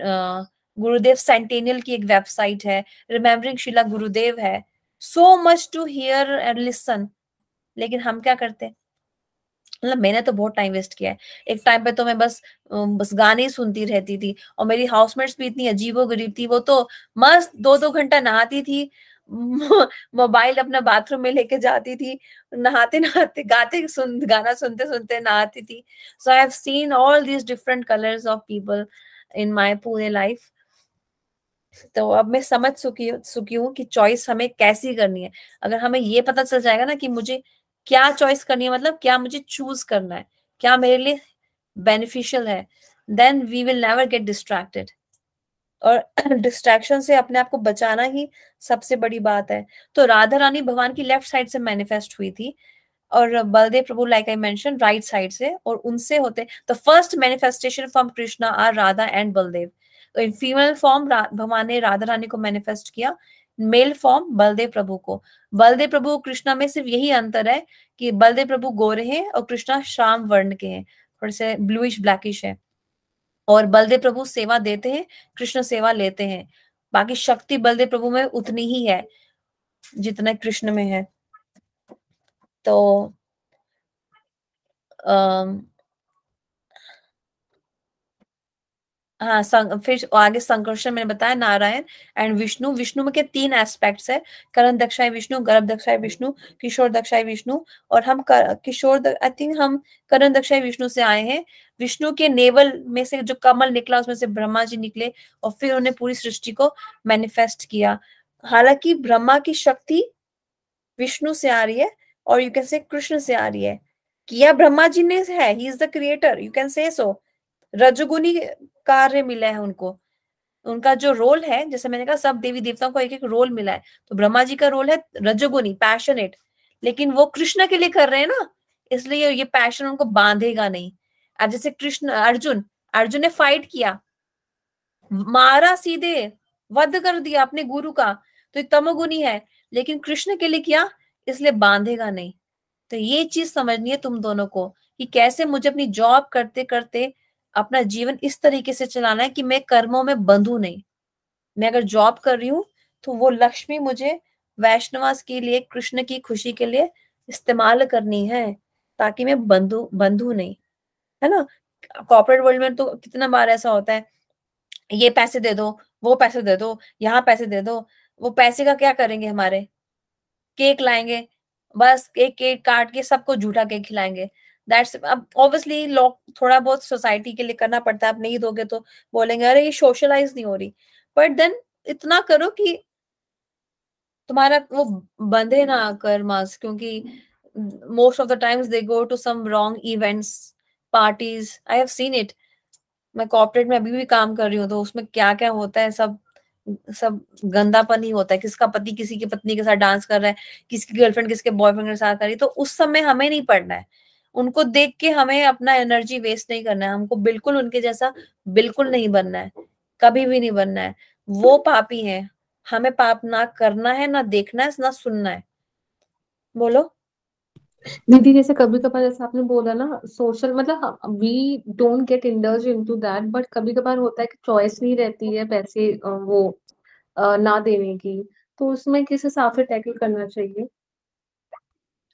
गुरुदेव सेंटेनियल की एक वेबसाइट है, रिमेम्बरिंग शिला गुरुदेव है। So much to hear and listen. लेकिन हम क्या करते हैं, मतलब मैंने तो बहुत टाइम वेस्ट किया है। एक टाइम पे तो मैं बस गाने ही सुनती रहती थी। और मेरी हाउसमेट्स भी इतनी अजीबो गरीब थी, वो तो मस्त 2-2 घंटा नहाती थी, मोबाइल अपना बाथरूम में लेके जाती थी, नहाते नहाते गाना सुनते सुनते नहाती थी। So I have seen all these different colours of people in my पूरे लाइफ। तो अब मैं समझ चुकी हूँ कि चॉइस हमें कैसी करनी है। अगर हमें ये पता चल जाएगा ना कि मुझे क्या चॉइस करनी है, मतलब क्या मुझे चूज करना है, क्या मेरे लिए बेनिफिशियल है, then we will never get distracted. और डिस्ट्रैक्शन से अपने आप को बचाना ही सबसे बड़ी बात है। तो राधा रानी भगवान की लेफ्ट साइड से मैनिफेस्ट हुई थी और Baldev Prabhu like I mention right side से, और उनसे होते the first manifestation from Krishna are Radha and Baldev. तो इन फीमेल फॉर्म भगवान ने राधा रानी को मैनिफेस्ट किया, मेल फॉर्म बलदेव प्रभु को। बलदेव प्रभु कृष्णा में सिर्फ यही अंतर है कि बलदेव प्रभु गोरे हैं और कृष्णा श्याम वर्ण के हैं, थोड़े से ब्लूइश ब्लैकिश है। और बलदेव प्रभु सेवा देते हैं, कृष्ण सेवा लेते हैं। बाकी शक्ति बलदेव प्रभु में उतनी ही है जितना कृष्ण में है। तो हाँ, फिर आगे संकर्षण मैंने बताया, नारायण एंड विष्णु। विष्णु में के 3 एस्पेक्ट्स है, करण दक्षाय विष्णु, गर्भ दक्षाय विष्णु, किशोर दक्षाय विष्णु। और हम आई थिंक हम करण दक्षाय विष्णु से आए हैं। विष्णु के नेवल में से जो कमल निकला उसमें से ब्रह्मा जी निकले और फिर उन्हें पूरी सृष्टि को मैनिफेस्ट किया। हालांकि ब्रह्मा की शक्ति विष्णु से आ रही है और यू कैन से कृष्ण से आ रही है। किया ब्रह्मा जी ने है, he is the creator, you can say so. रजोगुनी कार्य मिला है उनको। उनका जो रोल है, जैसे मैंने कहा सब देवी देवताओं को एक एक रोल मिला है, तो ब्रह्मा जी का रोल है रजोगुनी, पैशनेट। लेकिन वो कृष्ण के लिए कर रहे हैं ना, इसलिए ये पैशन उनको बांधेगा नहीं। अब जैसे कृष्ण अर्जुन अर्जुन ने फाइट किया, मारा सीधे, वध कर दिया अपने गुरु का, तो ये तमोगुनी है। लेकिन कृष्ण के लिए किया, इसलिए बांधेगा नहीं। तो ये चीज समझनी है तुम दोनों को कि कैसे मुझे अपनी जॉब करते करते अपना जीवन इस तरीके से चलाना है कि मैं कर्मों में बंधू नहीं। मैं अगर जॉब कर रही हूँ तो वो लक्ष्मी मुझे वैष्णवास के लिए, कृष्ण की खुशी के लिए इस्तेमाल करनी है, ताकि मैं बंधु बंधु नहीं, है ना। कॉर्पोरेट वर्ल्ड में तो कितना बार ऐसा होता है, ये पैसे दे दो, वो पैसे दे दो, यहाँ पैसे दे दो। वो पैसे का क्या करेंगे हमारे? केक लाएंगे, बस एक केक काट के सबको झूठा केक खिलाएंगे। दैट्स, अब ऑब्वियसली लोग थोड़ा बहुत सोसाइटी के लिए करना पड़ता है, आप नहीं दोगे तो बोलेंगे अरे ये सोशलाइज नहीं हो रही। बट देन इतना करो कि तुम्हारा वो बंधे ना कर्मास, क्योंकि most of the times they go to some wrong events, parties. I have seen it. मैं कॉर्पोरेट में अभी भी काम कर रही हूँ, तो उसमें क्या क्या होता है, सब सब गंदापन ही होता है। किसका पति किसी की पत्नी के साथ डांस कर रहा है, किसकी गर्लफ्रेंड किसके बॉयफ्रेंड के साथ कर रही है, तो उस समय हमें नहीं पढ़ना है। उनको देख के हमें अपना एनर्जी वेस्ट नहीं करना है, हमको बिल्कुल उनके जैसा बिल्कुल नहीं बनना है, कभी भी नहीं बनना है। वो पापी है, हमें पाप ना करना है, ना देखना है, ना सुनना है। बोलो। दीदी जैसे कभी कभार जैसे आपने बोला ना सोशल, मतलब we don't get indulge into that, but कभी कभार होता है कि चॉइस नहीं रहती है पैसे वो ना देने की, तो उसमें किस हिसाब से टैकल करना चाहिए?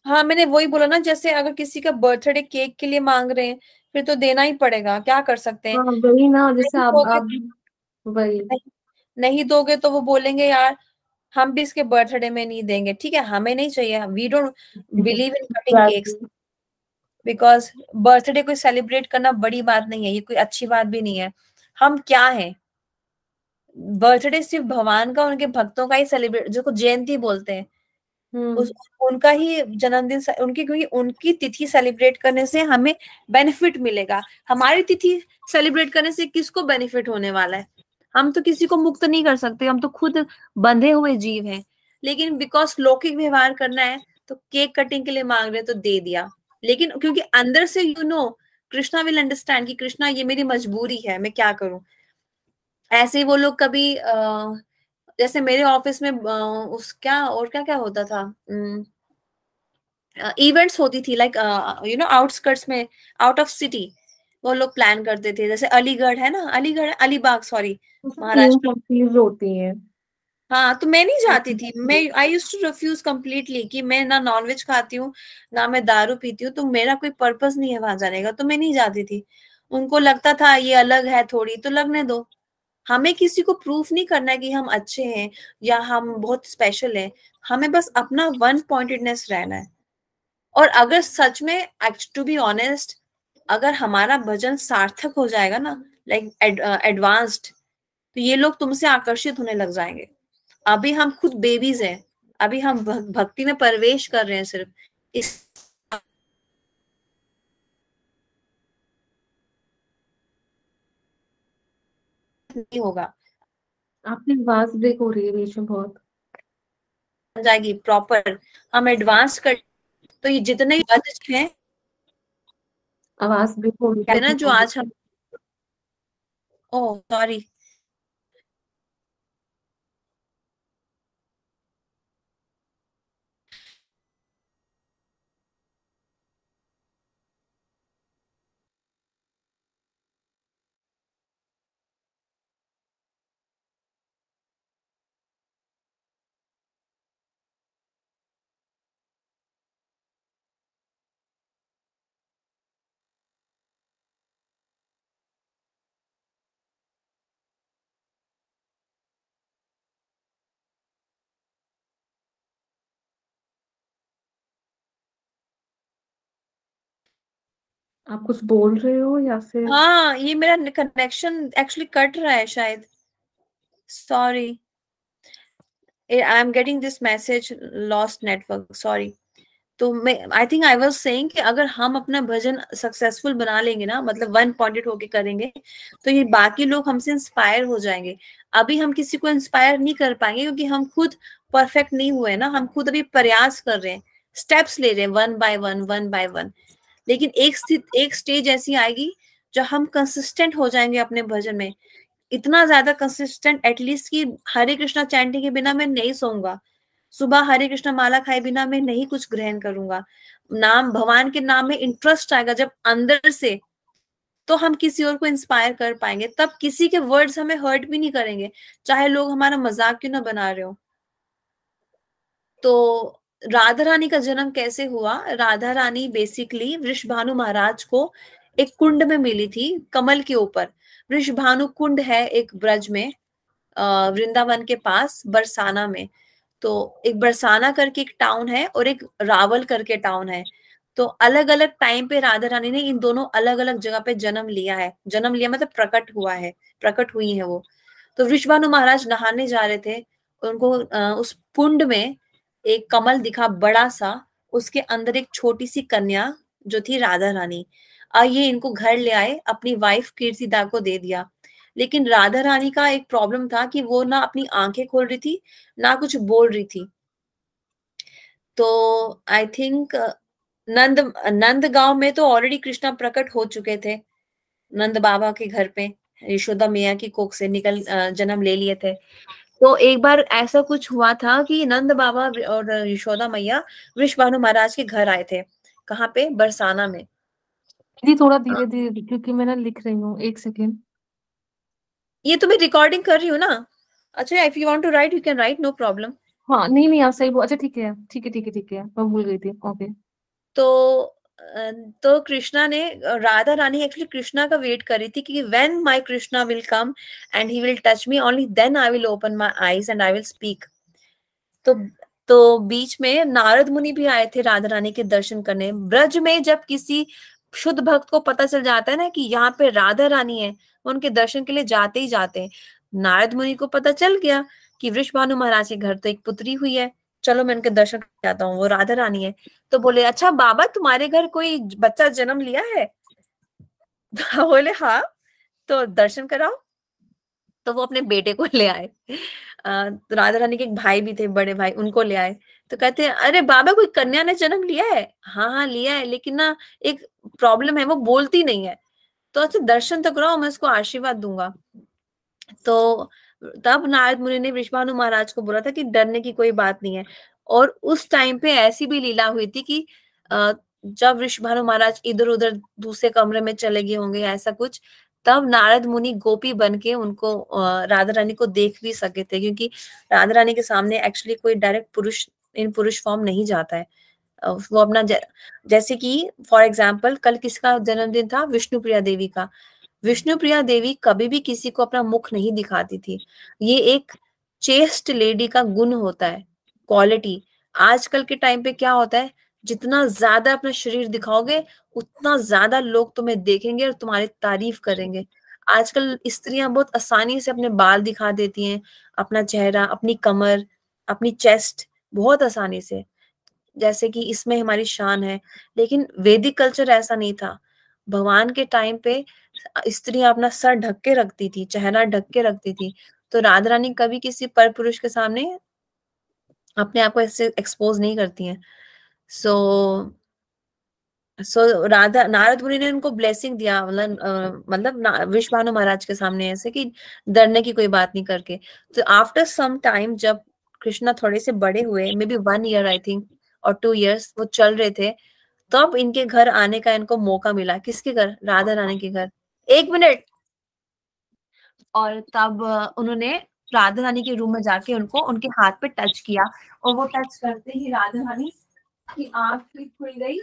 हाँ, मैंने वही बोला ना, जैसे अगर किसी का बर्थडे केक के लिए मांग रहे हैं, फिर तो देना ही पड़ेगा, क्या कर सकते हैं। हाँ वही ना, जैसे नहीं दोगे, आप वही। नहीं, नहीं दोगे तो वो बोलेंगे यार हम भी इसके बर्थडे में नहीं देंगे। ठीक है, हमें नहीं चाहिए, we don't believe in cutting cakes, Exactly. Because birthday कोई सेलिब्रेट करना बड़ी बात नहीं है, ये कोई अच्छी बात भी नहीं है। हम क्या है, बर्थडे सिर्फ भगवान का, उनके भक्तों का ही सेलिब्रेट, जिसको जयंती बोलते हैं, उस हम्म। उनका ही जन्मदिन, उनकी, क्योंकि उनकी तिथि सेलिब्रेट करने से हमें बेनिफिट मिलेगा। हमारी तिथि सेलिब्रेट करने से किसको बेनिफिट होने वाला है? हम तो किसी को मुक्त नहीं कर सकते, हम तो खुद बंधे हुए जीव हैं। लेकिन बिकॉज लौकिक व्यवहार करना है, तो केक कटिंग के लिए मांग रहे तो दे दिया। लेकिन क्योंकि अंदर से कृष्णा विल अंडरस्टैंड कि कृष्णा ये मेरी मजबूरी है, मैं क्या करूं। ऐसे ही वो लोग कभी जैसे मेरे ऑफिस में उस क्या और क्या क्या होता था, इवेंट्स होती थी, लाइक आउटस्कर्ट्स में, आउट ऑफ सिटी, वो लोग प्लान करते थे। जैसे अलीगढ़ है ना, Aligarh, Alibag, sorry, theme Maharashtra. Companies होती हैं। हाँ, तो मैं नहीं जाती थी, मैं आई यूज टू रिफ्यूज कम्प्लीटली, कि मैं ना नॉनवेज खाती हूँ, ना मैं दारू पीती हूँ, तो मेरा कोई पर्पस नहीं है वहां जाने का, तो मैं नहीं जाती थी। उनको लगता था ये अलग है थोड़ी, तो लगने दो। हमें किसी को प्रूफ नहीं करना है कि हम अच्छे हैं या हम बहुत स्पेशल हैं। हमें बस अपना वन पॉइंटेडनेस रहना है। और अगर सच में, टू बी ऑनेस्ट, अगर हमारा भजन सार्थक हो जाएगा ना, लाइक एडवांस्ड, तो ये लोग तुमसे आकर्षित होने लग जाएंगे। अभी हम खुद बेबीज हैं, अभी हम भक्ति में प्रवेश कर रहे हैं, सिर्फ इस नहीं होगा। आपकी आवाज ब्रेक हो रही है बीच में बहुत। बन जाएगी प्रॉपर, हम एडवांस कर, तो ये जितने भी भक्त हैं, आवाज ब्रेक हो रही कहते हैं ना, जो है। आज हम, ओ सॉरी, आप कुछ बोल रहे हो या फिर? हाँ, ये मेरा कनेक्शन एक्चुअली कट रहा है शायद, sorry, I am getting this message, lost network, sorry. तो मैं, I think I was saying कि अगर हम अपना भजन सक्सेसफुल बना लेंगे ना, मतलब वन पॉइंटेड होके करेंगे, तो ये बाकी लोग हमसे इंस्पायर हो जाएंगे। अभी हम किसी को इंस्पायर नहीं कर पाएंगे, क्योंकि हम खुद परफेक्ट नहीं हुए ना, हम खुद अभी प्रयास कर रहे हैं, स्टेप्स ले रहे हैं, one by one, one by one. लेकिन एक स्टेज ऐसी आएगी जब हम कंसिस्टेंट हो जाएंगे अपने भजन में, इतना ज्यादा कंसिस्टेंट एटलीस्ट कि हरे कृष्णा चैंटिंग के बिना मैं नहीं सोऊंगा, सुबह हरे कृष्णा माला खाए बिना मैं नहीं कुछ ग्रहण करूंगा। नाम, भगवान के नाम में इंटरेस्ट आएगा जब अंदर से, तो हम किसी और को इंस्पायर कर पाएंगे, तब किसी के वर्ड्स हमें हर्ट भी नहीं करेंगे, चाहे लोग हमारा मजाक क्यों ना बना रहे हो। तो राधा रानी का जन्म कैसे हुआ? राधा रानी बेसिकली वृषभानु महाराज को एक कुंड में मिली थी, कमल के ऊपर। वृषभानु कुंड है एक ब्रज में, वृंदावन के पास बरसाना में। तो एक बरसाना करके एक टाउन है और एक रावल करके टाउन है। तो अलग अलग टाइम पे राधा रानी ने इन दोनों अलग अलग जगह पे जन्म लिया है। जन्म लिया मतलब प्रकट हुआ है, प्रकट हुई है वो। तो वृषभानु महाराज नहाने जा रहे थे, उनको उस कुंड में एक कमल दिखा बड़ा सा, उसके अंदर एक छोटी सी कन्या जो थी राधा रानी। ये इनको घर ले आए, अपनी वाइफ कीर्तिदा को दे दिया। लेकिन राधा रानी का एक प्रॉब्लम था कि वो ना अपनी आंखें खोल रही थी ना कुछ बोल रही थी। तो आई थिंक नंद गांव में तो ऑलरेडी कृष्णा प्रकट हो चुके थे, नंद बाबा के घर पे यशोदा मैया की कोख से निकल जन्म ले लिए थे। तो एक बार ऐसा कुछ हुआ था कि नंद बाबा और यशोदा मैया वृषभानु महाराज के घर आए थे। कहाँ पे? बरसाना में। दीदी थोड़ा धीरे धीरे, क्योंकि मैं ना लिख रही हूँ, एक सेकेंड। ये तो मैं रिकॉर्डिंग कर रही हूँ ना। अच्छा, if you want to write you can write, no problem. हाँ नहीं नहीं, आप सही बोल, अच्छा ठीक है ठीक है ठीक है ठीक है, मैं भूल गई थी, ओके। तो तो कृष्णा ने, राधा रानी एक्चुअली कृष्णा का वेट कर रही थी कि when my Krishna will come and he will touch me, only then I will open my eyes and I will speak. तो बीच में नारद मुनि भी आए थे राधा रानी के दर्शन करने। ब्रज में जब किसी शुद्ध भक्त को पता चल जाता है ना कि यहाँ पे राधा रानी है, वो उनके दर्शन के लिए जाते ही जाते हैं। नारद मुनि को पता चल गया कि वृषभानु महाराज के घर तो एक पुत्री हुई है, चलो मैं उनके दर्शन करके आता हूँ, वो राधा रानी है। तो बोले, अच्छा बाबा तुम्हारे घर कोई बच्चा जन्म लिया है? बोले हाँ, तो दर्शन कराओ। तो वो अपने बेटे को ले आए। तो राधा रानी के एक भाई भी थे, बड़े भाई, उनको ले आए। तो कहते हैं, अरे बाबा कोई कन्या ने जन्म लिया है? हाँ हाँ लिया है, लेकिन ना एक प्रॉब्लम है, वो बोलती नहीं है। तो अच्छा दर्शन तो कराओ, मैं उसको आशीर्वाद दूंगा। तो तब नारद मुनि ने वृषभानु महाराज को बोला था कि डरने की कोई बात नहीं है। और उस टाइम पे ऐसी भी लीला हुई थी कि जब वृषभानु महाराज इधर उधर दूसरे कमरे में चले गए होंगे ऐसा कुछ, तब नारद मुनि गोपी बन के उनको राधा रानी को देख भी सके थे, क्योंकि राधा रानी के सामने एक्चुअली कोई डायरेक्ट पुरुष इन पुरुष फॉर्म नहीं जाता है। वो अपना जैसे कि फॉर एग्जाम्पल कल किसका जन्मदिन था? विष्णुप्रिया देवी का। विष्णुप्रिया देवी कभी भी किसी को अपना मुख नहीं दिखाती थी। ये एक चेस्ट लेडी का गुण होता है, क्वालिटी। आजकल के टाइम पे क्या होता है, जितना ज्यादा अपना शरीर दिखाओगे उतना ज्यादा लोग तुम्हें देखेंगे और तुम्हारी तारीफ करेंगे। आजकल स्त्रियां बहुत आसानी से अपने बाल दिखा देती हैं, अपना चेहरा, अपनी कमर, अपनी चेस्ट, बहुत आसानी से, जैसे कि इसमें हमारी शान है। लेकिन वैदिक कल्चर ऐसा नहीं था। भगवान के टाइम पे स्त्रियां अपना सर ढक के रखती थी, चेहरा ढक के रखती थी। तो राधा रानी कभी किसी पर पुरुष के सामने अपने आप को ऐसे एक्सपोज नहीं करती हैं। सो राधा नारद मुनि ने उनको ब्लेसिंग दिया, मतलब विश्वभानु महाराज के सामने, ऐसे कि डरने की कोई बात नहीं करके। तो आफ्टर सम टाइम जब कृष्णा थोड़े से बड़े हुए, may be 1 year I think और 2 इयर्स वो चल रहे थे, तब इनके घर आने का इनको मौका मिला। किसके घर? राधा रानी के घर। 1 मिनट। और तब उन्होंने राधा रानी के रूम में जाके उनको उनके हाथ पे टच किया, और वो टच करते ही राधा रानी की आंख भी खुल गई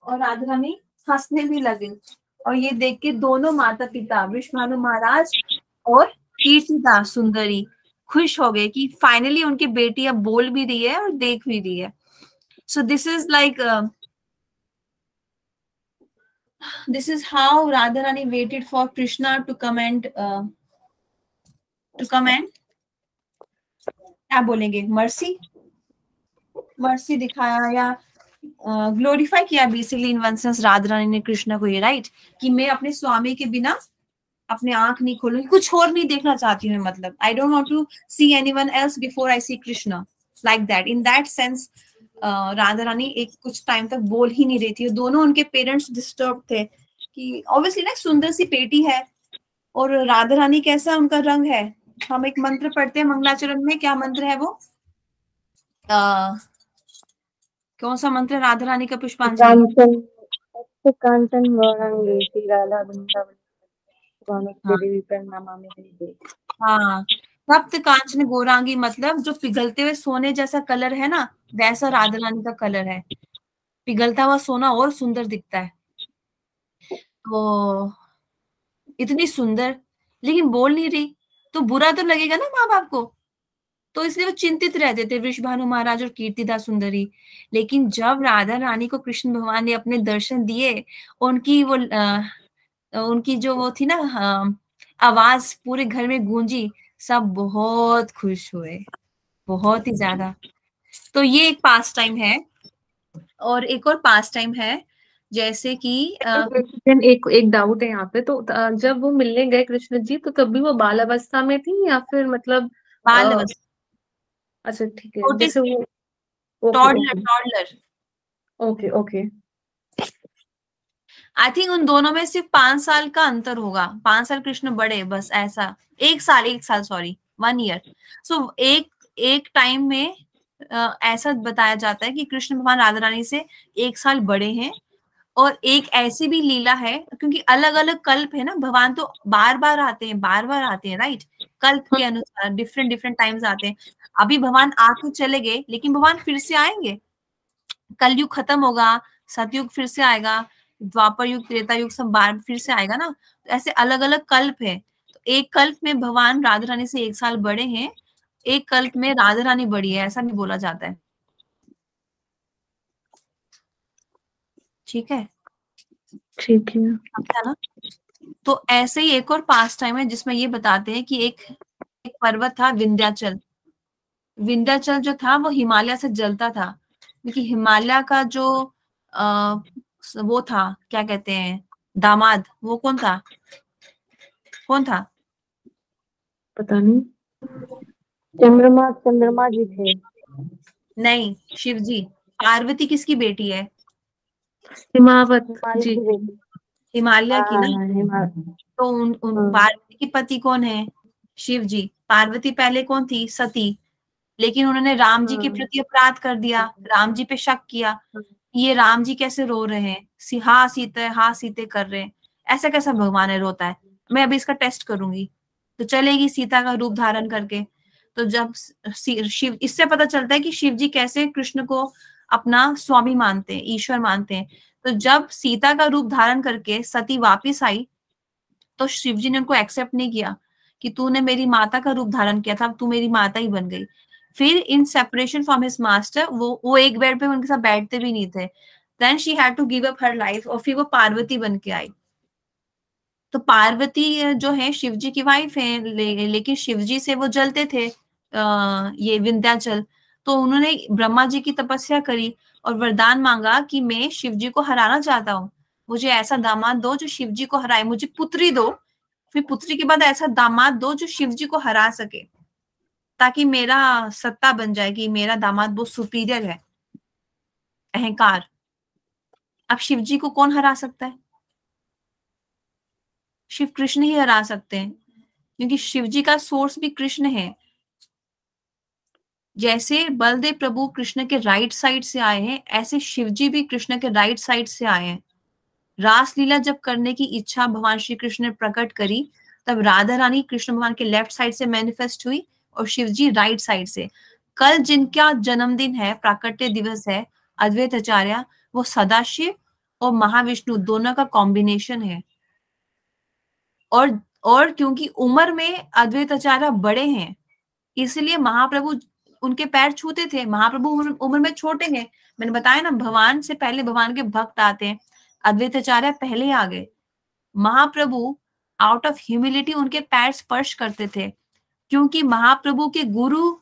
और राधा रानी हंसने भी लगे। और ये देख के दोनों माता पिता विश्वभानु महाराज और कीर्तिदा सुंदरी खुश हो गए कि फाइनली उनकी बेटी अब बोल भी रही है और देख भी रही है। So this is like this is how Radha Rani waited for Krishna to come and क्या बोलेंगे, मर्सी दिखाया या ग्लोरीफाई किया basically in one sense Radha Rani ने कृष्णा को, ये राइट, कि मैं अपने स्वामी के बिना अपने आंख नहीं खोलूंगी, कुछ और नहीं देखना चाहती हूँ। मतलब I don't want to see anyone else before I see Krishna, like that. In that sense Radha Rani एक कुछ टाइम तक बोल ही नहीं रही थी। दोनों उनके पेरेंट्स डिस्टर्ब थे कि ऑब्वियसली ना सुंदर सी बेटी है और राधा रानी कैसा उनका रंग है। हम एक मंत्र पढ़ते हैं मंगलाचरण में, क्या मंत्र है वो? कौन सा मंत्र? राधा रानी का पुष्पांजलि। तप्त कांचन गौरांगी श्री राधा वृंदावन हाँ देवी प्रणमामि देवी। हाँ, तप्त कांचन गौरांगी मतलब जो पिघलते हुए सोने जैसा कलर है ना, वैसा राधा रानी का कलर है। पिघलता हुआ सोना और सुंदर दिखता है। तो इतनी सुंदर, लेकिन बोल नहीं रही, तो बुरा तो लगेगा ना माँ बाप को। तो इसलिए वो चिंतित रहते थे वृषभानु महाराज और कीर्तिदा सुंदरी। लेकिन जब राधा रानी को कृष्ण भगवान ने अपने दर्शन दिए, उनकी वो उनकी जो वो थी ना आवाज पूरे घर में गूंजी, सब बहुत खुश हुए, बहुत ही ज्यादा। तो ये एक पास टाइम है। और एक और पास टाइम है, जैसे कि लेकिन एक एक डाउट है यहाँ पे, तो जब वो मिलने गए कृष्ण जी, तो तभी वो बाल अवस्था में थी या फिर मतलब बाल अ, अवस्था, अच्छा ठीक है, छोटे जैसे से, वो। Okay toddler okay toddler. Okay okay. I think उन दोनों में सिर्फ 5 साल का अंतर होगा, 5 साल कृष्ण बड़े, बस ऐसा। 1 साल सॉरी, 1 ईयर। सो एक एक टाइम में ऐसा बताया जाता है कि कृष्ण भगवान राधा रानी से 1 साल बड़े हैं। और एक ऐसी भी लीला है, क्योंकि अलग अलग कल्प है ना, भगवान तो बार बार आते हैं, बार बार आते हैं, राइट। कल्प के अनुसार डिफरेंट डिफरेंट टाइम्स आते हैं। अभी भगवान आके चले गए, लेकिन भगवान फिर से आएंगे। कलयुग खत्म होगा, सतयुग फिर से आएगा, द्वापर युग त्रेता युग सब बार फिर से आएगा ना। तो ऐसे अलग अलग कल्प है। तो एक कल्प में भगवान राधा रानी से 1 साल बड़े हैं, एक कल्प में राधा रानी बड़ी है, ऐसा भी बोला जाता है। ठीक है, ठीक है। समझा ना। तो ऐसे ही एक और पास टाइम है जिसमें ये बताते हैं कि एक पर्वत था विंध्याचल। विंध्याचल जो था वो हिमालय से जलता था, क्योंकि हिमालय का जो आ, वो था, क्या कहते हैं, दामाद, वो कौन था, कौन था? पता नहीं। चंद्रमा चंद्रमा जी थे। नहीं, शिव जी। पार्वती किसकी बेटी है? हिमावत जी। हिमालय की ना। हाँ हिमावत। तो उन हाँ पार्वती की पति कौन है? शिव जी। पार्वती पहले कौन थी? सती। लेकिन उन्होंने राम जी के हाँ प्रति अपराध कर दिया, राम जी पे शक किया। हाँ। ये राम जी कैसे रो रहे हैं, हा सीते हा सीते कर रहे हैं, ऐसा कैसा भगवान है, रोता है। मैं अभी इसका टेस्ट करूंगी। तो चलेगी सीता का रूप धारण करके। तो जब शिव, इससे पता चलता है कि शिव जी कैसे कृष्ण को अपना स्वामी मानते हैं, ईश्वर मानते हैं। तो जब सीता का रूप धारण करके सती वापिस आई, तो शिव जी ने उनको एक्सेप्ट नहीं किया कि तूने मेरी माता का रूप धारण किया था, अब तू मेरी माता ही बन गई। फिर in separation from his master, वो एक बेड पे उनके साथ बैठते भी नहीं थे। Then she had to give up her life, और फिर वो पार्वती बन के आई। तो पार्वती जो है शिव जी की वाइफ है, लेकिन शिव जी से वो जलते थे, ये विंध्याचल। तो उन्होंने ब्रह्मा जी की तपस्या करी और वरदान मांगा कि मैं शिव जी को हराना चाहता हूँ, मुझे ऐसा दामाद दो जो शिव जी को हराए, मुझे पुत्री दो, फिर पुत्री के बाद ऐसा दामाद दो जो शिव जी को हरा सके, ताकि मेरा सत्ता बन जाए कि मेरा दामाद बहुत सुपीरियर है, अहंकार। अब शिव जी को कौन हरा सकता है? शिव कृष्ण ही हरा सकते हैं, क्योंकि शिव जी का सोर्स भी कृष्ण है। जैसे बलदेव प्रभु कृष्ण के राइट साइड से आए हैं, ऐसे शिव जी भी कृष्ण के राइट साइड से आए हैं। रासलीला जब करने की इच्छा भगवान श्री कृष्ण ने प्रकट करी, तब राधा रानी कृष्ण भगवान के लेफ्ट साइड से मैनिफेस्ट हुई और शिव जी राइट साइड से। कल जिनका जन्मदिन है, प्राकट्य दिवस है, अद्वैत आचार्य, वो सदाशिव और महाविष्णु दोनों का कॉम्बिनेशन है। और और क्योंकि उम्र में अद्वैत आचार्य बड़े हैं, इसलिए महाप्रभु उनके पैर छूते थे। महाप्रभु उम्र में छोटे हैं। मैंने बताया ना, भगवान से पहले भगवान के भक्त आते हैं, अद्वैत आचार्य पहले आ गए। महाप्रभु आउट ऑफ ह्यूमिलिटी उनके पैर स्पर्श करते थे, क्योंकि महाप्रभु के गुरु,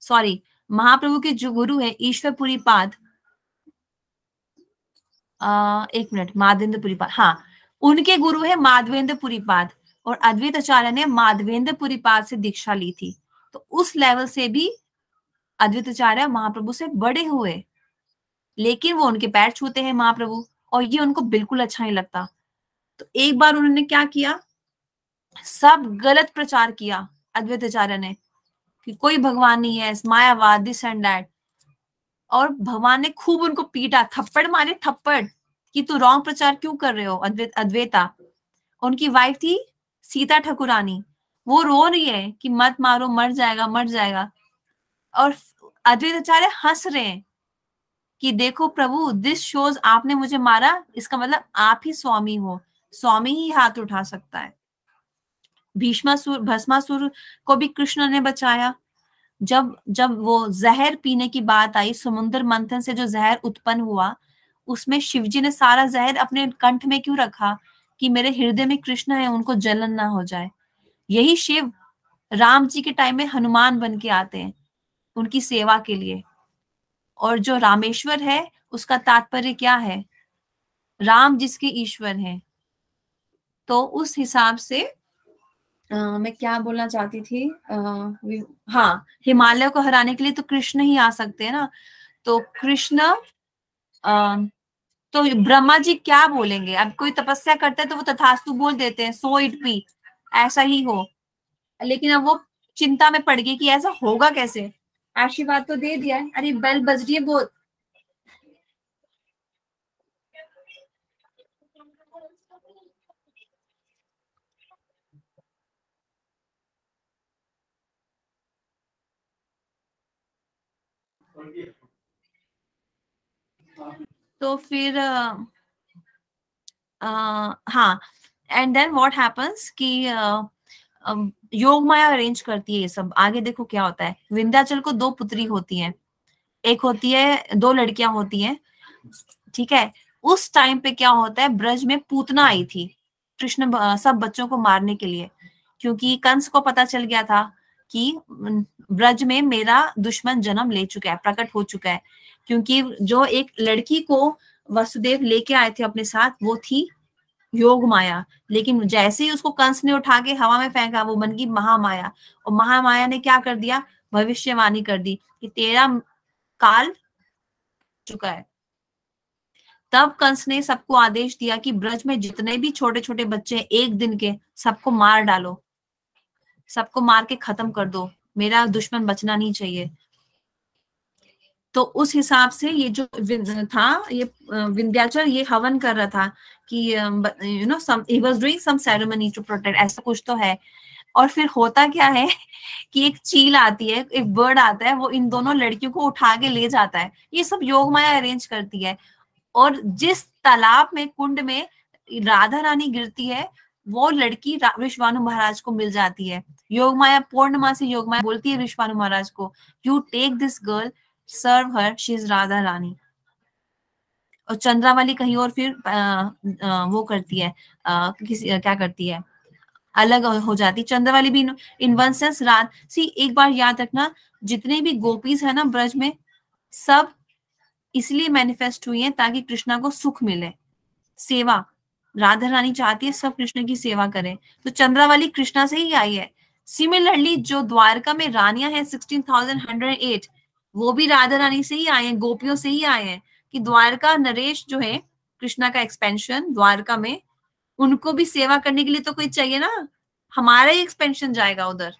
सॉरी, महाप्रभु के जो गुरु है ईश्वरपुरी पाद, एक मिनट, माधवेंद्रपुरी पाद, हाँ, उनके गुरु है माधवेंद्रपुरी पाद, और अद्वैत आचार्य ने माधवेंद्रपुरी पाद से दीक्षा ली थी। तो उस लेवल से भी अद्वैत आचार्य महाप्रभु से बड़े हुए, लेकिन वो उनके पैर छूते हैं महाप्रभु, और ये उनको बिल्कुल अच्छा नहीं लगता। तो एक बार उन्होंने क्या किया, सब गलत प्रचार किया अद्वैत आचार्य ने, कि कोई भगवान नहीं है, मायावाद, दिस एंड दैट। और भगवान ने खूब उनको पीटा, थप्पड़ मारे, थप्पड़। कि तू रॉन्ग प्रचार क्यों कर रहे हो अद्वैता। उनकी वाइफ थी सीता ठाकुरानी, वो रो रही है कि मत मारो, मर जाएगा मर जाएगा। और अद्वैत आचार्य हंस रहे हैं कि देखो प्रभु, दिस शोज आपने मुझे मारा, इसका मतलब आप ही स्वामी हो, स्वामी ही हाथ उठा सकता है। भीष्मासुर भस्मासुर को भी कृष्ण ने बचाया। जब जब वो जहर पीने की बात आई, समुद्र मंथन से जो जहर उत्पन्न हुआ, उसमें शिवजी ने सारा जहर अपने कंठ में क्यों रखा? कि मेरे हृदय में कृष्ण है, उनको जलन ना हो जाए। यही शिव राम जी के टाइम में हनुमान बन के आते हैं उनकी सेवा के लिए। और जो रामेश्वर है, उसका तात्पर्य क्या है? राम जिसके ईश्वर हैं। तो उस हिसाब से मैं क्या बोलना चाहती थी, हाँ, हिमालय को हराने के लिए तो कृष्ण ही आ सकते हैं ना। तो कृष्ण, अ, तो ब्रह्मा जी क्या बोलेंगे? अब कोई तपस्या करता है तो वो तथास्तु बोल देते हैं, सो इट बी, ऐसा ही हो। लेकिन अब वो चिंता में पड़ गई कि ऐसा होगा कैसे। आशीर्वाद तो दे दिया है। अरे बेल बज रही है बहुत। तो फिर हाँ, एंड देन व्हाट हैपेंस कि योग माया अरेंज करती है ये सब। आगे देखो क्या होता है। विंध्याचल को 2 पुत्री होती हैं, एक होती है, 2 लड़कियां होती हैं, ठीक है। उस टाइम पे क्या होता है, ब्रज में पूतना आई थी कृष्ण सब बच्चों को मारने के लिए, क्योंकि कंस को पता चल गया था कि ब्रज में मेरा दुश्मन जन्म ले चुका है, प्रकट हो चुका है। क्योंकि जो एक लड़की को वसुदेव लेके आए थे अपने साथ, वो थी योग माया। लेकिन जैसे ही उसको कंस ने उठा के हवा में फेंका, वो बन गई महामाया। और महामाया ने क्या कर दिया? भविष्यवाणी कर दी कि तेरा काल चुका है। तब कंस ने सबको आदेश दिया कि ब्रज में जितने भी छोटे छोटे बच्चे हैं, 1 दिन के, सबको मार डालो, सबको मार के खत्म कर दो, मेरा दुश्मन बचना नहीं चाहिए। तो उस हिसाब से ये जो था, ये विंध्याचल ये हवन कर रहा था कि you know some he was doing some ceremony to protect, ऐसा कुछ तो है। और फिर होता क्या है कि एक चील आती है, एक बर्ड आता है, वो इन दोनों लड़कियों को उठा के ले जाता है। ये सब योग माया अरेंज करती है। और जिस तालाब में, कुंड में राधा रानी गिरती है, वो लड़की विश्वानु महाराज को मिल जाती है। योग माया, पूर्णमासी योग माया बोलती है विश्वानु महाराज को, you take this girl, serve her, she is Radha Rani. और चंद्रावली कहीं और फिर वो करती है, किसी क्या करती है, अलग हो जाती। चंद्रावली भी इन वन सेंस रात सी। एक बार याद रखना, जितने भी गोपीज है ना ब्रज में, सब इसलिए मैनिफेस्ट हुई है ताकि कृष्णा को सुख मिले, सेवा। राधा रानी चाहती है सब कृष्ण की सेवा करें, तो चंद्रावली कृष्णा से ही आई है। सिमिलरली जो द्वारका में रानियां हैं 16,108, वो भी राधा रानी से ही आए हैं, गोपियों से ही आए हैं। कि द्वारका नरेश जो है, कृष्णा का एक्सपेंशन द्वारका में, उनको भी सेवा करने के लिए तो कोई चाहिए ना, हमारा ही एक्सपेंशन जाएगा उधर।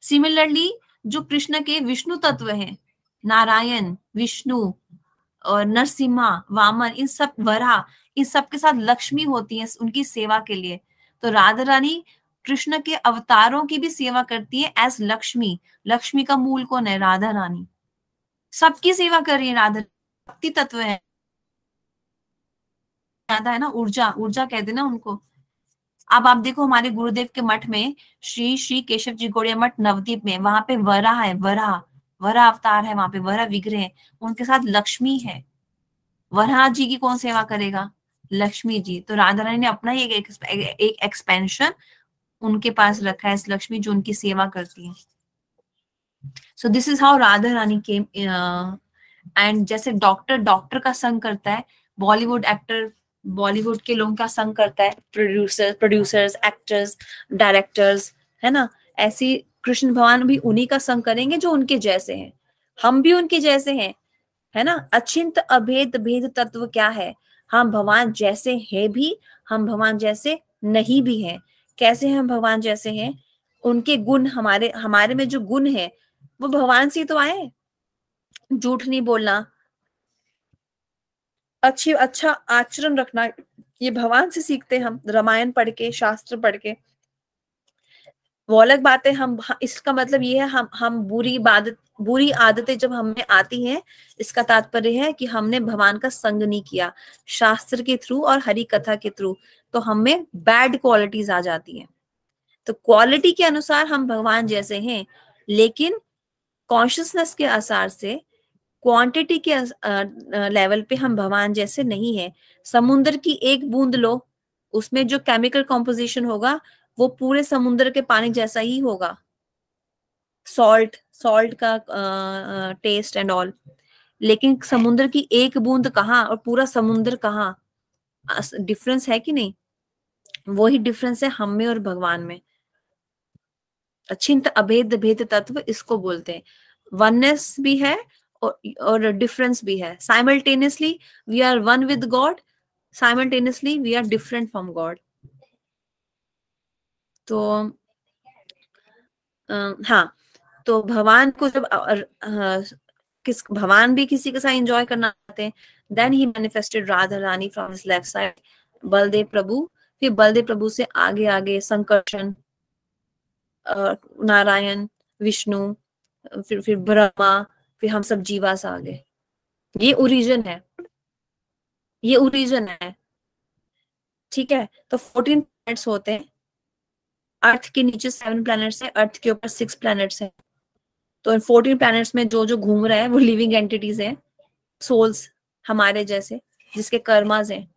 सिमिलरली जो कृष्ण के विष्णु तत्व हैं, नारायण, विष्णु और नरसिम्हा, वामन, इन सब, वराह, इन सब के साथ लक्ष्मी होती है उनकी सेवा के लिए। तो राधा रानी कृष्ण के अवतारों की भी सेवा करती है एज लक्ष्मी। लक्ष्मी का मूल कौन है? राधा रानी। सबकी सेवा कर रही है राधा। शक्ति तत्व है, ज्यादा है ना, ऊर्जा, ऊर्जा कहते हैं ना उनको। अब आप देखो हमारे गुरुदेव के मठ में, श्री श्री केशव जी गौड़िया मठ नवदीप में, वहां पे वराह है, वराह, वराह अवतार है, वहां पे वराह विग्रह है, उनके साथ लक्ष्मी है। वराह जी की कौन सेवा करेगा? लक्ष्मी जी। तो राधा रानी ने अपना ही एक एक्सपेंशन उनके पास रखा है, इस लक्ष्मी जो उनकी सेवा करती है। So this is how Radha Rani came. And जैसे डॉक्टर डॉक्टर का संग करता है, बॉलीवुड एक्टर बॉलीवुड के लोगों का संग करता है, प्रोड्यूसर्स, एक्टर्स, डायरेक्टर्स, है ना, ऐसी कृष्ण भगवान भी उन्हीं का संग करेंगे जो उनके जैसे हैं। हम भी उनके जैसे हैं, है ना। अचिंत अभेद भेद तत्व क्या है? हम भगवान जैसे हैं भी, हम भगवान जैसे नहीं भी हैं। कैसे हम भगवान जैसे हैं? उनके गुण, हमारे हमारे में जो गुण है, वो भगवान से तो आए। झूठ नहीं बोलना, अच्छा आचरण रखना, ये भगवान से सीखते हैं हम, रामायण पढ़ के, शास्त्र पढ़ के। वो अलग बात है, हम इसका मतलब ये है हम बुरी आदतें जब हमें आती हैं, इसका तात्पर्य है कि हमने भगवान का संग नहीं किया शास्त्र के थ्रू और हरि कथा के थ्रू, तो हमें बैड क्वालिटीज आ जाती हैं। तो क्वालिटी के अनुसार हम भगवान जैसे हैं, लेकिन कॉन्शियसनेस के आसार से, क्वांटिटी के लेवल पे हम भगवान जैसे नहीं है। समुद्र की एक बूंद लो, उसमें जो केमिकल कॉम्पोजिशन होगा वो पूरे समुद्र के पानी जैसा ही होगा, सॉल्ट सॉल्ट का टेस्ट एंड ऑल। लेकिन समुद्र की एक बूंद कहाँ और पूरा समुद्र कहाँ, डिफरेंस है कि नहीं? वही डिफरेंस है हम में और भगवान में। अचिंत अभेद भेद तत्व इसको बोलते हैं। वननेस भी है और डिफरेंस भी है। Simultaneously we are one with God, simultaneously we are different from God. तो हाँ, तो भगवान को जब भगवान भी किसी के साथ एंजॉय करना चाहते हैं, then he manifested Radha Rani from his left side, Baldev Prabhu. फिर बलदेव प्रभु से आगे आगे संकर्षण, नारायण, विष्णु, फिर ब्रह्मा, फिर हम सब जीवा से आगे। ये ओरिजिन है, ये ओरिजिन है। ठीक है, तो 14 प्लैनेट्स होते हैं। अर्थ के नीचे 7 प्लैनेट्स हैं, अर्थ के ऊपर 6 प्लैनेट्स हैं। तो इन 14 प्लैनेट्स में जो जो घूम रहा है वो लिविंग एंटिटीज हैं, सोल्स हमारे जैसे, जिसके कर्मास हैं।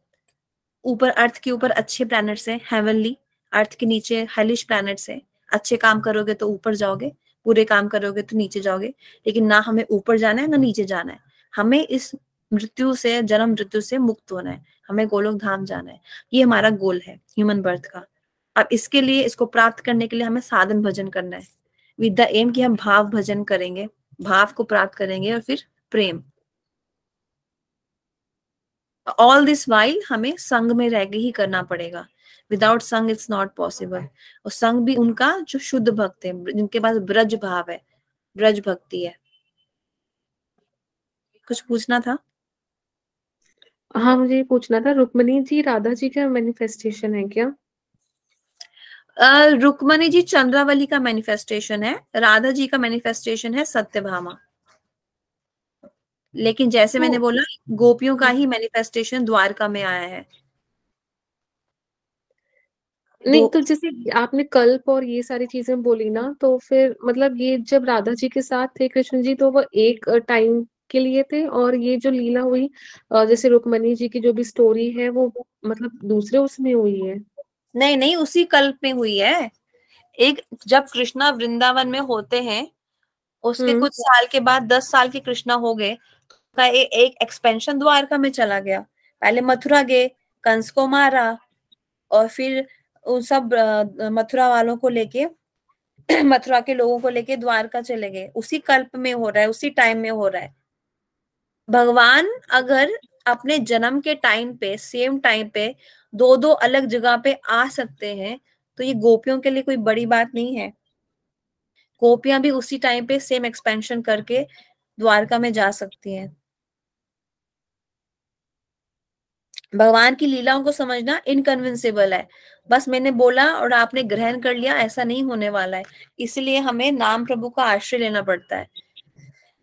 ऊपर अर्थ के ऊपर अच्छे प्लैनेट्स हैं, हेवनली। अर्थ के नीचे हेलिश प्लैनेट्स हैं। अच्छे काम करोगे तो ऊपर जाओगे, बुरे काम करोगे तो नीचे जाओगे। लेकिन ना हमें ऊपर जाना है ना नीचे जाना है, हमें इस मृत्यु से, जन्म मृत्यु से मुक्त होना है, हमें गोलोक धाम जाना है। ये हमारा गोल है ह्यूमन बर्थ का। अब इसके लिए, इसको प्राप्त करने के लिए हमें साधन भजन करना है, विद द एम कि हम भाव भजन करेंगे, भाव को प्राप्त करेंगे, और फिर प्रेम। ऑल दिस वाइल हमें संग में रह के ही करना पड़ेगा। विदाउट संग इट्स नॉट पॉसिबल। और संग भी उनका जो शुद्ध भक्त है, जिनके पास ब्रज भाव है, ब्रज भक्ति है। कुछ पूछना था? हाँ, मुझे ये पूछना था, रुक्मणी जी राधा जी का मैनिफेस्टेशन है क्या? रुक्मणी जी चंद्रावली का मैनिफेस्टेशन है, राधा जी का मैनिफेस्टेशन है सत्यभामा। लेकिन जैसे तो मैंने बोला, गोपियों का ही मैनिफेस्टेशन द्वारका में आया है। नहीं, दो तो जैसे आपने कल्प और ये सारी चीजें बोली ना, तो फिर मतलब ये जब राधा जी के साथ थे कृष्ण जी, तो वो एक टाइम के लिए थे, और ये जो लीला हुई जैसे रुक्मणी जी की जो भी स्टोरी है, वो मतलब दूसरे उसमें हुई है? नहीं नहीं, उसी कल्प में हुई है। एक, जब कृष्णा वृंदावन में होते हैं, उसके हम्म। कुछ साल के बाद, 10 साल के कृष्णा हो गए, का एक एक्सपेंशन द्वारका में चला गया। पहले मथुरा गए, कंस को मारा, और फिर उन सब मथुरा वालों को लेके मथुरा के लोगों को लेके द्वारका चले गए। उसी कल्प में हो रहा है, उसी टाइम में हो रहा है। भगवान अगर अपने जन्म के टाइम पे, सेम टाइम पे, दो दो अलग जगह पे आ सकते हैं, तो ये गोपियों के लिए कोई बड़ी बात नहीं है। गोपियां भी उसी टाइम पे सेम एक्सपेंशन करके द्वारका में जा सकती हैं। भगवान की लीलाओं को समझना इनकन्विंसिबल है। बस मैंने बोला और आपने ग्रहण कर लिया, ऐसा नहीं होने वाला है। इसलिए हमें नाम प्रभु का आश्रय लेना पड़ता है।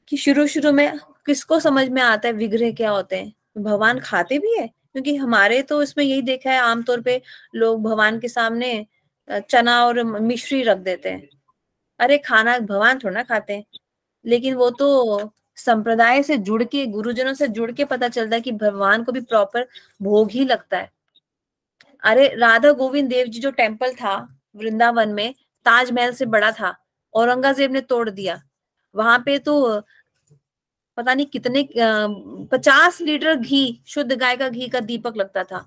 कि शुरू शुरू में किसको समझ में आता है विग्रह क्या होते हैं? भगवान खाते भी है, क्योंकि हमारे तो इसमें यही देखा है, आमतौर पे लोग भगवान के सामने चना और मिश्री रख देते हैं। अरे खाना भगवान थोड़ा ना खाते हैं। लेकिन वो तो संप्रदाय से जुड़ के, गुरुजनों से जुड़ के पता चलता है कि भगवान को भी प्रॉपर भोग ही लगता है। अरे राधा गोविंद देव जी जो टेम्पल था वृंदावन में, ताजमहल से बड़ा था, औरंगजेब ने तोड़ दिया। वहां पे तो पता नहीं कितने 50 लीटर घी, शुद्ध गाय का घी का दीपक लगता था।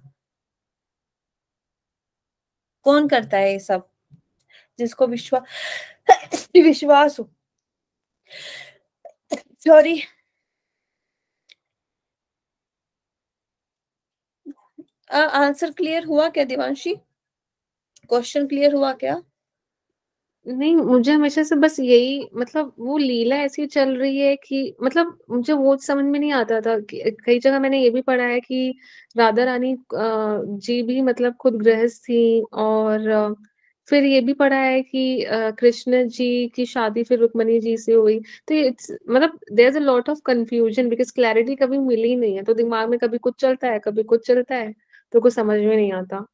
कौन करता है ये सब? जिसको विश्वास विश्वास हो। सॉरी। आंसर क्लियर हुआ क्या देवांशी? क्वेश्चन क्लियर हुआ क्या? नहीं, मुझे हमेशा से बस यही, मतलब वो लीला ऐसी चल रही है कि मतलब मुझे वो समझ में नहीं आता था कि कई जगह मैंने ये भी पढ़ा है कि राधा रानी जी भी मतलब खुद गृहस्थ थी, और फिर ये भी पढ़ा है कि कृष्ण जी की शादी फिर रुक्मणी जी से हुई। तो ये मतलब there is a lot of confusion, because clarity कभी मिली ही नहीं है, तो दिमाग में कभी कुछ चलता है, कभी कुछ चलता है, तो कुछ समझ में नहीं आता।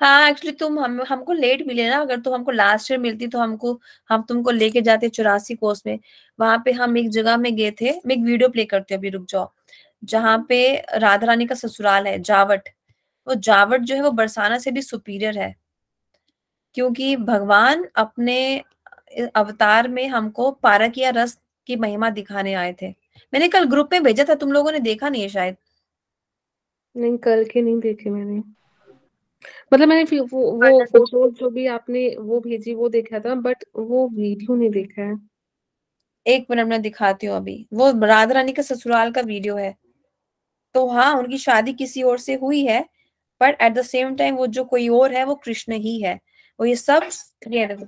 हाँ एक्चुअली तुम हमको लेट मिले ना, अगर तुम हमको लास्ट ईयर मिलती तो हम तुमको लेके जाते 84 कोस में। वहां पे हम एक जगह में गए थे, मैं एक वीडियो प्ले करती हूँ अभी, रुक जाओ। जहाँ पे राधा रानी का ससुराल है जावट। वो जावट जो है वो बरसाना से भी सुपीरियर है, क्योंकि भगवान अपने अवतार में हमको पारकिया रस की महिमा दिखाने आए थे। मैंने कल ग्रुप में भेजा था, तुम लोगों ने देखा नहीं है शायद। नहीं, कल के नहीं देखे मैंने। मतलब मैंने वो फोटोज जो भी आपने वो भेजी वो देखा था, बट वो वीडियो नहीं देखा है। एक मिनट में दिखाती हूँ अभी, वो राधा रानी के ससुराल का वीडियो है। तो हाँ उनकी शादी किसी और से हुई है, but at the same time वो जो कोई और है वो कृष्ण ही है। वो ये सब, ये देखो।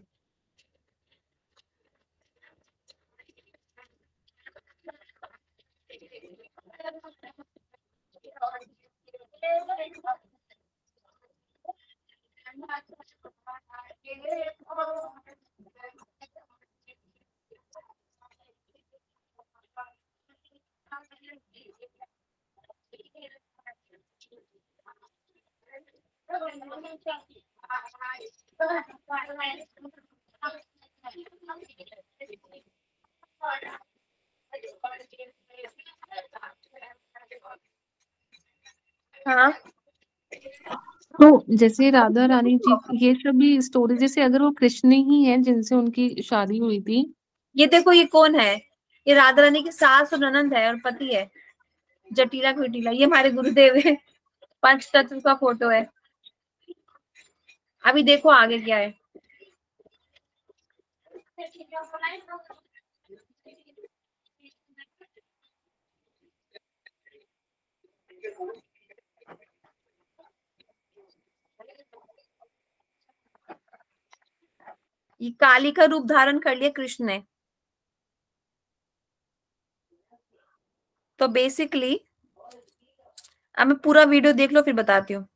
हाँ तो जैसे राधा रानी जी ये सब भी स्टोरी, जैसे अगर वो कृष्ण ही है जिनसे उनकी शादी हुई थी। ये देखो, ये कौन है? ये राधा रानी की सास और ननंद है और पति है, जटीला कुटीला। ये हमारे गुरुदेव है, पंच तत्व का फोटो है। अभी देखो आगे क्या है। ये काली का रूप धारण कर लिया कृष्ण ने। तो बेसिकली अब मैं पूरा वीडियो देख लो फिर बताती हूँ।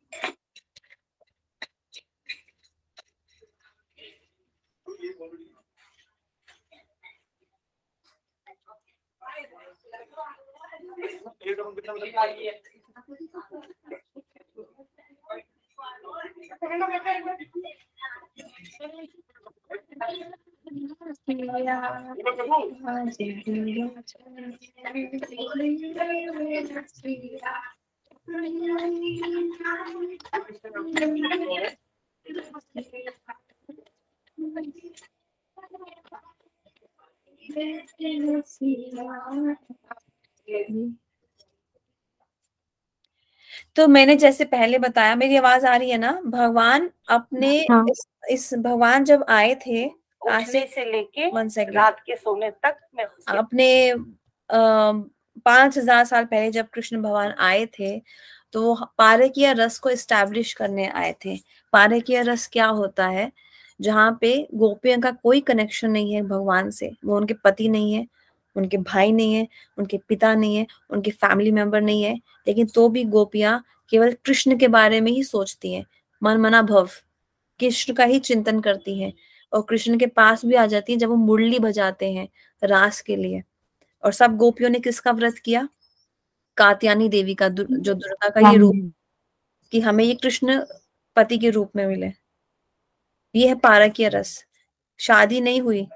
तो मैंने जैसे पहले बताया, मेरी आवाज आ रही है ना? भगवान अपने हाँ। इस भगवान जब आए थे उठने से लेके 1 सेकंड, रात के सोने तक मैं उसके अपने 5000 साल पहले जब कृष्ण भगवान आए थे, तो वो पारकीय रस को एस्टैब्लिश करने आए थे। पारकीय रस क्या होता है? जहाँ पे गोपियों का कोई कनेक्शन नहीं है भगवान से, वो उनके पति नहीं है, उनके भाई नहीं है, उनके पिता नहीं है, उनके फैमिली मेंबर नहीं है, लेकिन तो भी गोपियां केवल कृष्ण के बारे में ही सोचती हैं। मन मना भव कृष्ण का ही चिंतन करती हैं, और कृष्ण के पास भी आ जाती हैं जब वो मुरली बजाते हैं रास के लिए। और सब गोपियों ने किसका व्रत किया? कात्यायनी देवी का, जो दुर्गा का ये रूप, कि हमें ये कृष्ण पति के रूप में मिले। ये है पारकीय रस। शादी नहीं हुई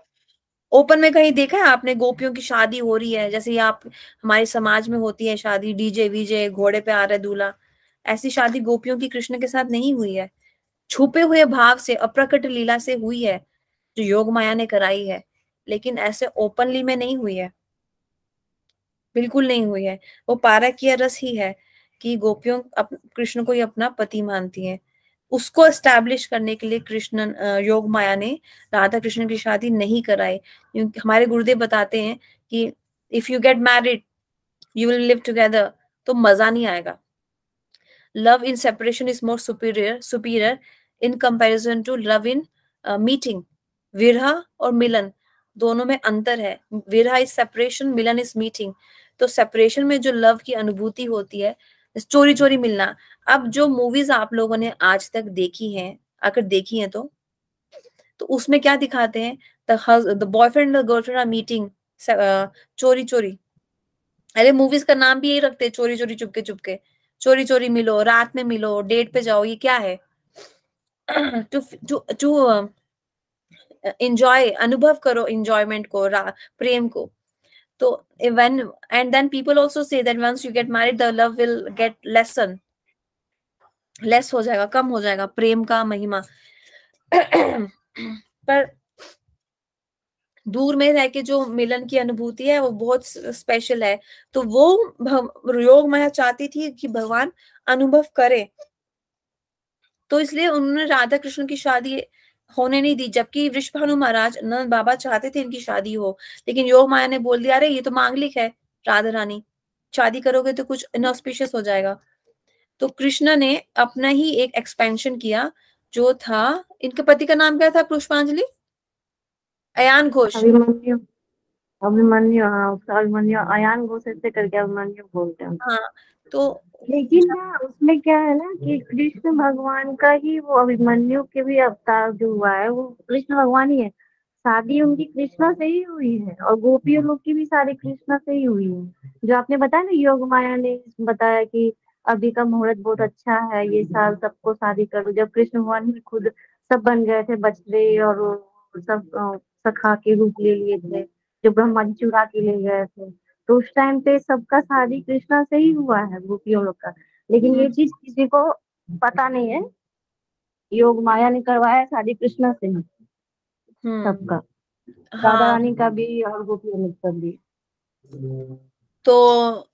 ओपन में, कहीं देखा है आपने गोपियों की शादी हो रही है जैसे ये आप हमारे समाज में होती है शादी, डीजे वीजे, घोड़े पे आ रहा है दूल्हा? ऐसी शादी गोपियों की कृष्ण के साथ नहीं हुई है। छुपे हुए भाव से, अप्रकट लीला से हुई है, जो योग माया ने कराई है, लेकिन ऐसे ओपनली में नहीं हुई है, बिल्कुल नहीं हुई है। वो पारकीय रस ही है कि गोपियों कृष्ण को ही अपना पति मानती हैं। उसको एस्टैब्लिश करने के लिए कृष्ण योग माया ने राधा कृष्ण की शादी नहीं कराई, क्योंकि हमारे गुरुदेव बताते हैं कि if you get married you will live together, तो मजा नहीं आएगा। Love in separation is more superior in comparison to love in meeting. विरह और मिलन दोनों में अंतर है। विरह इज सेपरेशन, मिलन इज मीटिंग। तो सेपरेशन में जो लव की अनुभूति होती है, चोरी चोरी मिलना। अब जो मूवीज आप लोगों ने आज तक देखी हैं, अगर देखी हैं तो उसमें क्या दिखाते हैं, the boyfriend the girlfriend are meeting चोरी चोरी। अरे मूवीज का नाम भी यही रखते हैं, चोरी चोरी चुपके चुपके, चोरी चोरी मिलो, रात में मिलो, डेट पे जाओ, ये क्या है? टू टू एंजॉय, अनुभव करो एंजॉयमेंट को, प्रेम को। तो when and then people also say that once you get married the love will get less हो जाएगा, कम हो जाएगा प्रेम का महिमा। पर दूर में रह के जो मिलन की अनुभूति है वो बहुत स्पेशल है। तो वो योग माया चाहती थी कि भगवान अनुभव करे, तो इसलिए उन्होंने राधा कृष्ण की शादी होने नहीं दी। जबकि वृषभानु महाराज नंद बाबा चाहते थे इनकी शादी हो, लेकिन योग माया ने बोल दिया, अरे ये तो मांगलिक है राधा रानी, शादी करोगे तो कुछ इनऑस्पिशियस हो जाएगा। तो कृष्ण ने अपना ही एक एक्सपेंशन किया, जो था, इनके पति का नाम क्या था पुष्पांजलि? अयान घोष। अभिमन्यु, अभिमन्यु, हाँ उसका अभिमन्यु, अयान घोष ऐसे करके अभिमन्यु बोलते हैं। हाँ, तो लेकिन ना उसमें क्या है ना कि कृष्ण भगवान का ही वो अभिमन्यु के भी अवतार जो हुआ है वो कृष्ण भगवान ही है। शादी उनकी कृष्णा से ही हुई है और गोपियों लोग की भी शादी कृष्णा से ही हुई है। जो आपने बताया ना, योग माया ने बताया कि अभी का मुहूर्त बहुत अच्छा है, ये साल सबको शादी करो। जब कृष्ण भगवान ही खुद सब बन गए थे, बछड़े और वो सब सखा के रूप ले लिए थे, जो ब्रह्मा जी चुरा के ले गए थे। तो उस टाइम पे सबका शादी कृष्णा से ही हुआ है, गोपियों लोग का। लेकिन ये चीज किसी को पता नहीं है, योग माया ने करवाया शादी कृष्णा से ही सबका, राधा हाँ, रानी का भी और गोपियों लोग का भी। तो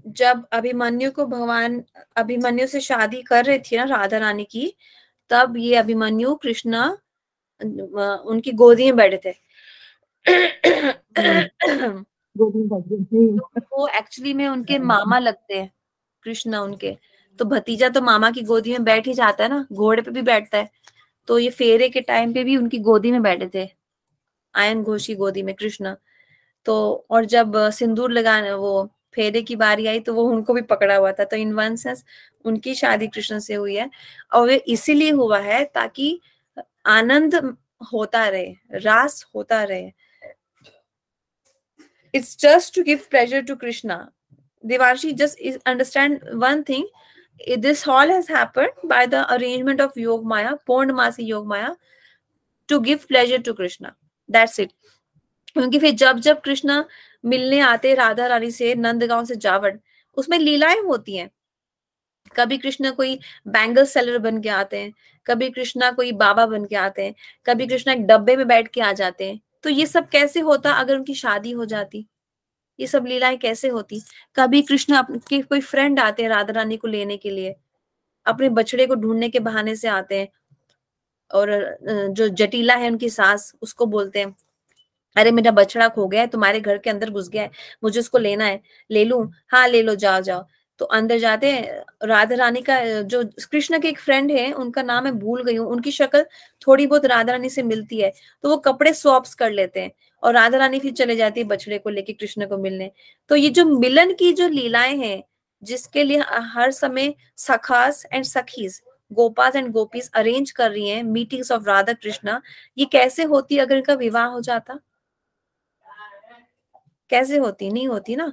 जब अभिमन्यु को भगवान अभिमन्यु से शादी कर रही थी ना राधा रानी की, तब ये अभिमन्यु कृष्णा उनकी गोदी में बैठे थे। गोदी में वो एक्चुअली में उनके मामा लगते हैं कृष्णा उनके। तो भतीजा तो मामा की गोदी में बैठ ही जाता है ना, घोड़े पे भी बैठता है। तो ये फेरे के टाइम पे भी उनकी गोदी में बैठे थे, आयन घोष की गोदी में कृष्णा। तो और जब सिंदूर लगाने वो फेरे की बारी आई तो वो उनको भी पकड़ा हुआ था। तो इन वन सेंस उनकी शादी कृष्ण से हुई है, और वे इसीलिए हुआ है ताकि आनंद होता रहे, रास होता रहे। It's just to give pleasure to Krishna. Devanshi, just understand one thing. This all has happened by the arrangement of Yog Maya, Purnamasi Yog Maya, to give pleasure to Krishna. That's it. क्योंकि फिर जब जब कृष्णा मिलने आते राधा रानी से नंदगांव से जावड़, उसमें लीलाएं होती हैं। कभी कृष्णा कोई बैंगल सेलर बन के आते हैं, कभी कृष्णा कोई बाबा बन के आते हैं, कभी कृष्णा एक डब्बे में बैठ के आ जाते हैं। तो ये सब कैसे होता अगर उनकी शादी हो जाती? ये सब लीलाएं कैसे होती? कभी कृष्ण अपने कोई फ्रेंड आते हैं राधा रानी को लेने के लिए, अपने बछड़े को ढूंढने के बहाने से आते हैं, और जो जटिला है उनकी सास, उसको बोलते हैं, अरे मेरा बछड़ा खो गया है, तुम्हारे घर के अंदर घुस गया है, मुझे उसको लेना है, ले लूं? हाँ ले लो, जाओ जाओ। तो अंदर जाते हैं। राधा रानी का जो कृष्ण के एक फ्रेंड है, उनका नाम मैं भूल गई हूँ, उनकी शक्ल थोड़ी बहुत राधा रानी से मिलती है, तो वो कपड़े स्वॉप्स कर लेते हैं और राधा रानी फिर चले जाती है बछड़े को लेके कृष्ण को मिलने। तो ये जो मिलन की जो लीलाएं हैं, जिसके लिए हर समय सखास एंड सखीज, गोपास एंड गोपीज अरेंज कर रही हैं मीटिंग्स ऑफ राधा कृष्णा, ये कैसे होती अगर इनका विवाह हो जाता? कैसे होती? नहीं होती ना।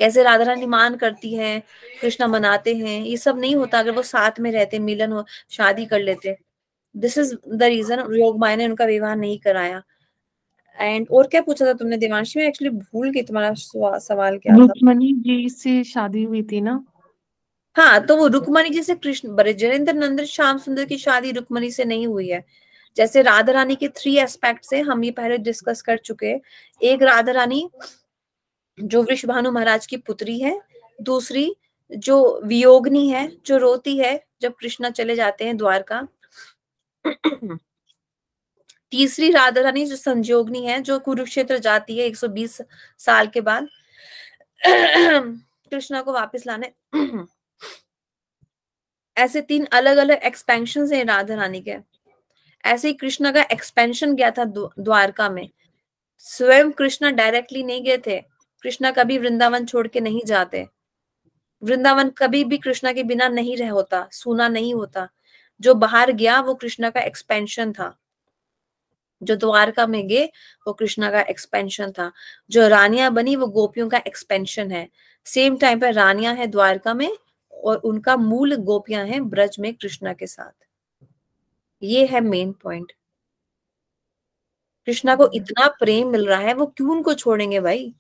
कैसे राधा रानी मान करती हैं, कृष्णा मनाते हैं, ये सब नहीं होता अगर वो साथ में रहते, मिलन हो, शादी कर लेते। दिस इज द रीजन योग माया ने उनका विवाह नहीं कराया। एंड और क्या पूछा था तुमने देवांशी? में एक्चुअली भूल गई तुम्हारा सवाल क्या था। रुक्मणी जी से शादी हुई थी ना? हाँ, तो वो रुक्मणी जी से कृष्ण, ब्रजेंद्र नंदन श्याम सुंदर की शादी रुक्मणी से नहीं हुई है। जैसे राधा रानी के 3 एस्पेक्ट है, हम ये पहले डिस्कस कर चुके। एक, राधा रानी जो वृषभानु महाराज की पुत्री है। दूसरी, जो वियोगनी है, जो रोती है जब कृष्णा चले जाते हैं द्वारका। तीसरी, राधा रानी जो संजोगनी है, जो कुरुक्षेत्र जाती है 120 साल के बाद कृष्णा को वापस लाने। ऐसे 3 अलग अलग एक्सपेंशन हैं राधा रानी के। ऐसे ही कृष्ण का एक्सपेंशन गया था द्वारका में। स्वयं कृष्ण डायरेक्टली नहीं गए थे, कृष्ण कभी वृंदावन छोड़ के नहीं जाते, वृंदावन कभी भी कृष्ण के बिना नहीं रह होता, सुना नहीं होता। जो बाहर गया वो कृष्ण का एक्सपेंशन था, जो द्वारका में गए वो कृष्णा का एक्सपेंशन था, जो रानियां बनी वो गोपियों का एक्सपेंशन है। सेम टाइम पर रानियां हैं द्वारका में और उनका मूल गोपियां हैं ब्रज में कृष्णा के साथ। ये है मेन पॉइंट। कृष्णा को इतना प्रेम मिल रहा है, वो क्यों उनको छोड़ेंगे भाई?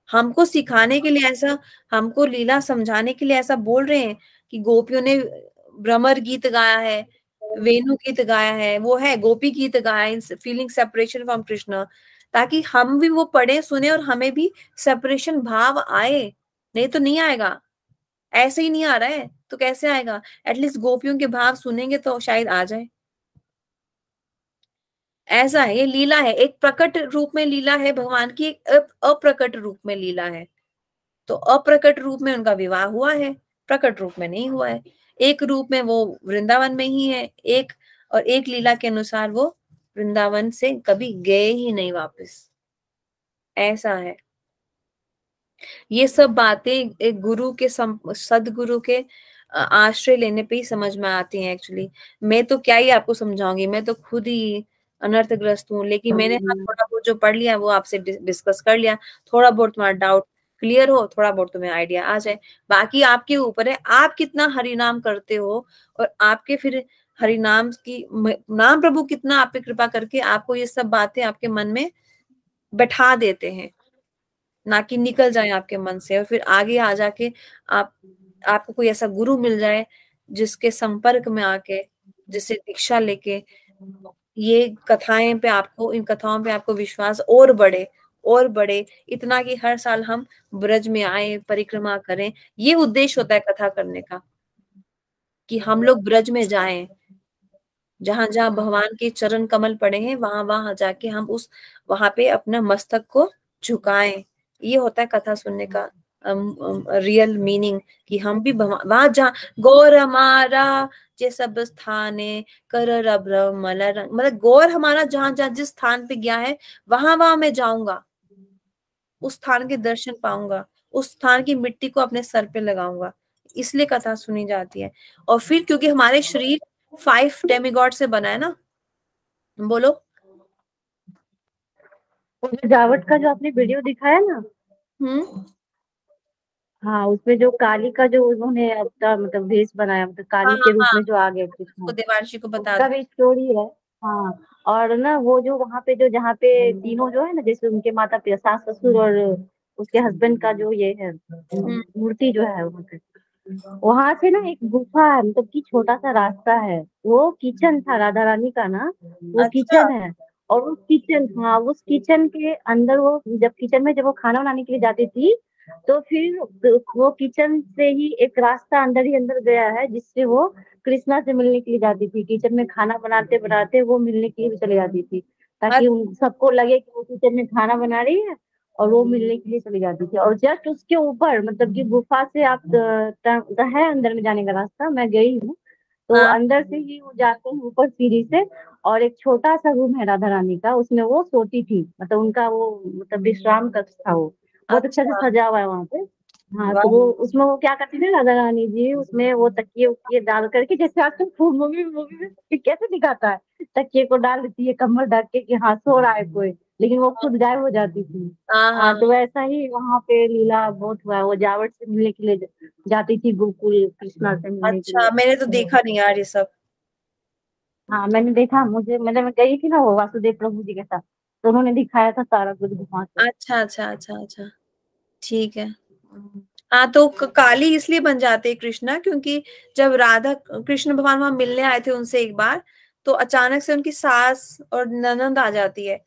हमको सिखाने के लिए ऐसा, हमको लीला समझाने के लिए ऐसा बोल रहे हैं कि गोपियों ने भ्रमर गीत गाया है, वेणु गीत गाया है, वो है गोपी गीत गाया है, फीलिंग सेपरेशन फ्रॉम कृष्ण, ताकि हम भी वो पढ़े सुने और हमें भी सेपरेशन भाव आए। नहीं तो नहीं आएगा, ऐसे ही नहीं आ रहा है तो कैसे आएगा? एटलीस्ट गोपियों के भाव सुनेंगे तो शायद आ जाए। ऐसा है, ये लीला है, एक प्रकट रूप में लीला है भगवान की, एक अप्रकट रूप में लीला है। तो अप्रकट रूप में उनका विवाह हुआ है, प्रकट रूप में नहीं हुआ है। एक रूप में वो वृंदावन में ही है, एक और एक लीला के अनुसार वो वृंदावन से कभी गए ही नहीं वापस। ऐसा है। ये सब बातें एक गुरु के सदगुरु के आश्रय लेने पे ही समझ में आती हैं एक्चुअली। मैं तो क्या ही आपको समझाऊंगी, मैं तो खुद ही अनर्थग्रस्त हूँ। लेकिन मैंने थोड़ा बहुत जो पढ़ लिया वो आपसे डिस्कस कर लिया, थोड़ा बहुत तुम्हारा डाउट क्लियर हो, थोड़ा बहुत तुम्हें आइडिया आ जाए। बाकी आपके ऊपर है, आप कितना हरिनाम करते हो और आपके फिर हरिनाम की नाम प्रभु कितना आप पे कृपा करके आपको ये सब बातें आपके मन में बैठा देते हैं, ना कि निकल जाए आपके मन से और फिर आगे आ जाके आपको कोई ऐसा गुरु मिल जाए जिसके संपर्क में आके, जिससे दीक्षा लेके ये कथाएं पे आपको, इन कथाओं पे आपको विश्वास और बढ़े और बढ़े, इतना कि हर साल हम ब्रज में आए, परिक्रमा करें। ये उद्देश्य होता है कथा करने का, कि हम लोग ब्रज में जाएं, जहां जहां भगवान के चरण कमल पड़े हैं वहां वहां जाके हम वहां पे अपना मस्तक को झुकाएं। ये होता है कथा सुनने का रियल मीनिंग, कि हम भी वहां जहाँ गौर हमारा जे सब स्थाने कर मतलब गौर हमारा जहां जहां जिस स्थान पे गया है वहां वहां मैं जाऊंगा, उस स्थान के दर्शन पाऊंगा, उस स्थान की मिट्टी को अपने सर पे लगाऊंगा। इसलिए कथा सुनी जाती है। और फिर क्योंकि हमारे शरीर 5 डेमिगॉड से बना है ना, बोलो। वो जो जावट का जो आपने वीडियो दिखाया ना, हाँ, उसमें जो काली का जो उन्होंने अपना मतलब भेष बनाया, मतलब हाँ काली के रूप हाँ, में जो आ गए कृष्ण, उसको देवांशी को बता उसका दो। भी स्टोरी है। हाँ, और ना वो जो वहाँ पे जो जहाँ पे तीनों जो है ना, जैसे उनके माता पिता, सास ससुर और उसके हस्बैंड का जो ये है मूर्ति जो है वहाँ पे, वहां से ना एक गुफा है, मतलब कि छोटा सा रास्ता है, वो किचन था राधा रानी का ना, वो अच्छा किचन है। और उस किचन, हाँ, उस किचन के अंदर वो जब किचन में जब वो खाना बनाने के लिए जाती थी, तो फिर वो किचन से ही एक रास्ता अंदर ही अंदर गया है, जिससे वो कृष्णा से मिलने के लिए जाती थी। किचन में खाना बनाते बनाते वो मिलने के लिए भी चली जाती थी, ताकि उन सबको लगे कि वो किचन में खाना बना रही है, और वो मिलने के लिए चली जाती थी। और जस्ट उसके ऊपर, मतलब कि गुफा से आप है अंदर में जाने का रास्ता, मैं गई हूँ, तो हाँ, अंदर से ही वो जाते हैं ऊपर सीढ़ी से, और एक छोटा सा रूम है राधा रानी का, उसमें वो सोती थी, मतलब उनका वो मतलब विश्राम कक्ष था वो, बहुत अच्छा से अच्छा, सजा हुआ है वहाँ पे। हाँ, तो वाह, वो उसमें वो क्या करती थी राधा रानी जी, उसमें वो तकिए उकिए डाल करके, जैसे आजकल खूब मूवी मूवी में कैसे दिखाता है, तकिए को डाल देती है कम्बल ढक के कि हाँ सो रहा है कोई, लेकिन वो खुद गायब हो जाती थी। हाँ हाँ हाँ, तो वैसा ही वहाँ पे लीला बहुत हुआ है, वो जावट से मिलने के लिए जाती थी गोकुल कृष्णा से मिलने के अच्छा, लिए। मैंने तो देखा नहीं यार ये सब। हाँ, मैंने देखा, मुझे मैं गई थी ना वो वासुदेव प्रभु जी के साथ, तो उन्होंने दिखाया था सारा कुछ वहाँ से। अच्छा अच्छा अच्छा अच्छा, ठीक है। हाँ, तो काली इसलिए बन जाते हैं कृष्णा, क्योंकि जब राधा कृष्ण भगवान वहां मिलने आए थे उनसे एक बार, तो अचानक से उनकी सास और ननंद आ जाती है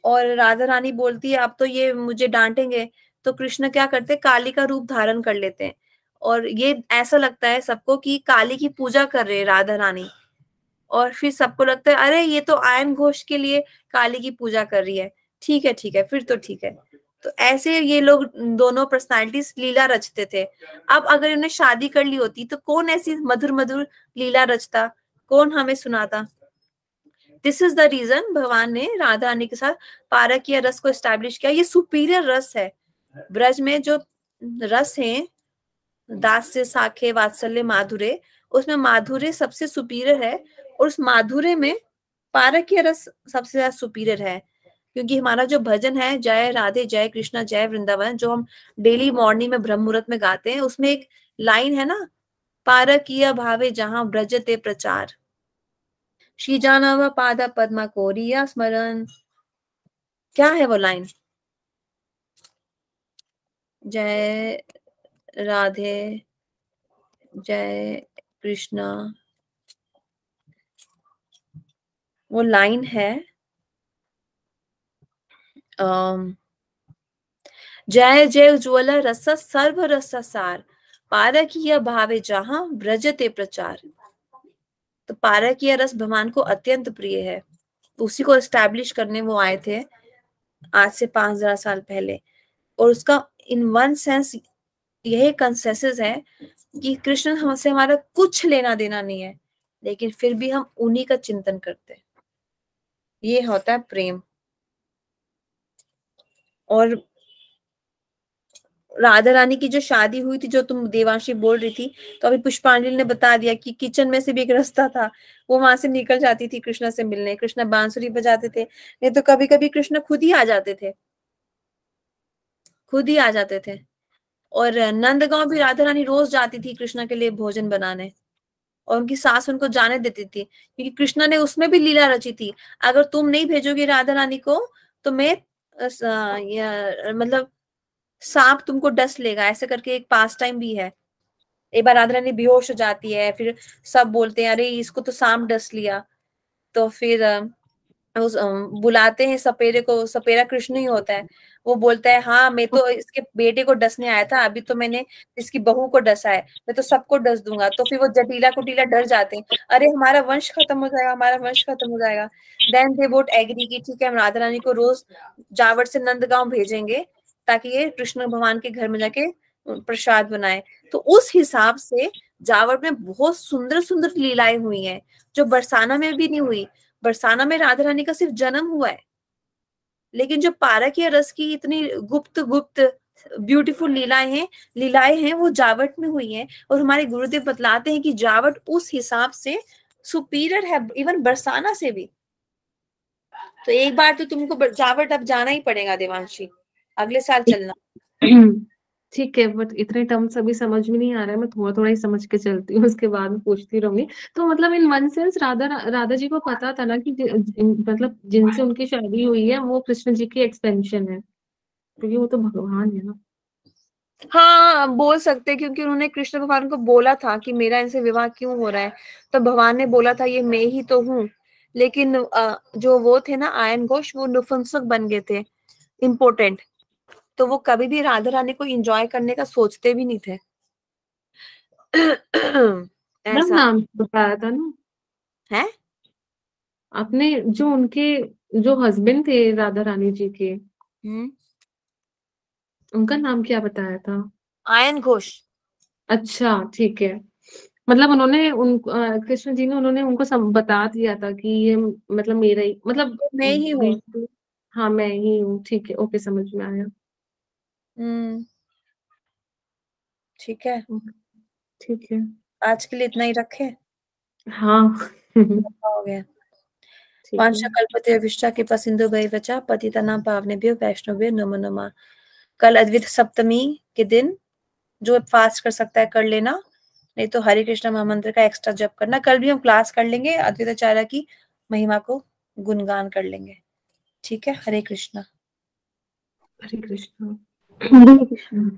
और राधा रानी बोलती है अब तो ये मुझे डांटेंगे, तो कृष्ण क्या करते हैं, काली का रूप धारण कर लेते हैं। और ये ऐसा लगता है सबको कि काली की पूजा कर रहे हैं राधा रानी, और फिर सबको लगता है अरे ये तो आयन घोष के लिए काली की पूजा कर रही है, ठीक है फिर तो ठीक है। तो ऐसे ये लोग दोनों पर्सनालिटीज लीला रचते थे। अब अगर इन्हें शादी कर ली होती तो कौन ऐसी मधुर मधुर लीला रचता, कौन हमें सुनाता? दिस इज द रीजन भगवान ने राधा रानी के साथ पारकीय रस को एस्टैब्लिश किया। ये सुपीरियर रस है। ब्रज में जो रस है, दास्य, साखे, वात्सल्य, माधुर्य, उसमें माधुर्य सबसे सुपीरियर है और उस माधुर्य में पारकीय रस सबसे ज्यादा सुपीरियर है। क्योंकि हमारा जो भजन है जय राधे जय कृष्णा जय वृंदावन, जो हम डेली मॉर्निंग में ब्रह्म मुहूर्त में गाते हैं, उसमें एक लाइन है ना, पारकीय भावे जहां ब्रजते प्रचार, श्री जानव पाद पद्मा कोरिया स्मरण। क्या है वो लाइन? जय राधे जय कृष्णा, वो लाइन है जय जय उज्ज्वल रस सर्व रस सार, पारकीय भावे जहां ब्रजते प्रचार। तो पारकीय रस भगवान को अत्यंत प्रिय है, उसी को एस्टैब्लिश करने वो आए थे आज से 5000 साल पहले। और उसका इन वन सेंस यही कंसेंसस है कि कृष्ण हमसे हमारा कुछ लेना देना नहीं है, लेकिन फिर भी हम उन्हीं का चिंतन करते हैं। ये होता है प्रेम। और राधा रानी की जो शादी हुई थी, जो तुम देवांशी बोल रही थी, तो अभी पुष्पांजलि ने बता दिया कि किचन में से भी एक रास्ता था, वो वहां से निकल जाती थी कृष्ण से मिलने। कृष्ण बांसुरी बजाते थे, नहीं तो कभी कभी कृष्ण खुद ही आ जाते थे, खुद ही आ जाते थे। और नंदगांव भी राधा रानी रोज जाती थी कृष्ण के लिए भोजन बनाने, और उनकी सास उनको जाने देती थी, क्योंकि कृष्ण ने उसमें भी लीला रची थी। अगर तुम नहीं भेजोगी राधा रानी को तो मैं मतलब सांप तुमको डस लेगा, ऐसे करके एक पास टाइम भी है। एक बार राधा रानी बेहोश हो जाती है, फिर सब बोलते हैं अरे इसको तो सांप डस लिया। तो फिर बुलाते हैं सपेरे को, सपेरा कृष्ण ही होता है। वो बोलता है हाँ मैं तो इसके बेटे को डसने आया था, अभी तो मैंने इसकी बहू को डसा है, मैं तो सबको डस दूंगा। तो फिर वो जटीला कुटीला डर जाते हैं, अरे हमारा वंश खत्म हो जाएगा, हमारा वंश खत्म हो जाएगा। देन दे वोट एग्री की ठीक है हम राधा रानी को रोज जावट से नंदगांव भेजेंगे, ताकि ये कृष्ण भगवान के घर में जाके प्रसाद बनाए। तो उस हिसाब से जावट में बहुत सुंदर सुंदर लीलाएं हुई हैं, जो बरसाना में भी नहीं हुई। बरसाना में राधा रानी का सिर्फ जन्म हुआ है, लेकिन जो पारकीय रस की इतनी गुप्त गुप्त ब्यूटीफुल लीलाएं हैं वो जावट में हुई हैं। और हमारे गुरुदेव बतलाते हैं कि जावट उस हिसाब से सुपीरियर है इवन बरसाना से भी। तो एक बार तो तुमको जावट अब जाना ही पड़ेगा देवांशी, अगले साल चलना। ठीक है, बट इतने टर्म्स अभी समझ में नहीं आ रहा है, मैं थोड़ा थोड़ा ही समझ के चलती हूँ, उसके बाद में पूछती रहूंगी। तो मतलब इन वन सेंस राधा जी को पता था ना कि मतलब जिनसे उनकी शादी हुई है वो कृष्ण जी की एक्सपेंशन है, क्योंकि वो तो भगवान है ना। हाँ बोल सकते, क्योंकि उन्होंने कृष्ण भगवान को बोला था कि मेरा इनसे विवाह क्यों हो रहा है, तो भगवान ने बोला था ये मैं ही तो हूँ। लेकिन जो वो थे ना आयन घोष, वो नपुंसक बन गए थे, इम्पोर्टेंट। तो वो कभी भी राधा रानी को एंजॉय करने का सोचते भी नहीं थे। ऐसा नाम बताया था ना है। आपने, जो उनके जो हस्बैंड थे राधा रानी जी के, उनका नाम क्या बताया था? आयन घोष। अच्छा ठीक है, मतलब उन्होंने कृष्ण जी ने उन्होंने उनको बता दिया था कि ये मतलब मेरा ही, मतलब मैं ही हूँ। हाँ मैं ही हूँ, ठीक है, ओके समझ में आया। ठीक है, ठीक है, आज के लिए इतना ही रखे। हाँ हो गया। ठीक है। पांचकल्पतरुभ्यश्च कृपा सिंधु वचा पतितनां पावनेभ्यो वैष्णवेभ्यो नमो नमः। कल अद्वैत सप्तमी के दिन जो फास्ट कर सकता है कर लेना, नहीं तो हरे कृष्ण महामंत्र का एक्स्ट्रा जप करना। कल भी हम क्लास कर लेंगे, अद्वैताचार्य की महिमा को गुणगान कर लेंगे। ठीक है, हरे कृष्णा। हरे कृष्ण। हरे कृष्ण।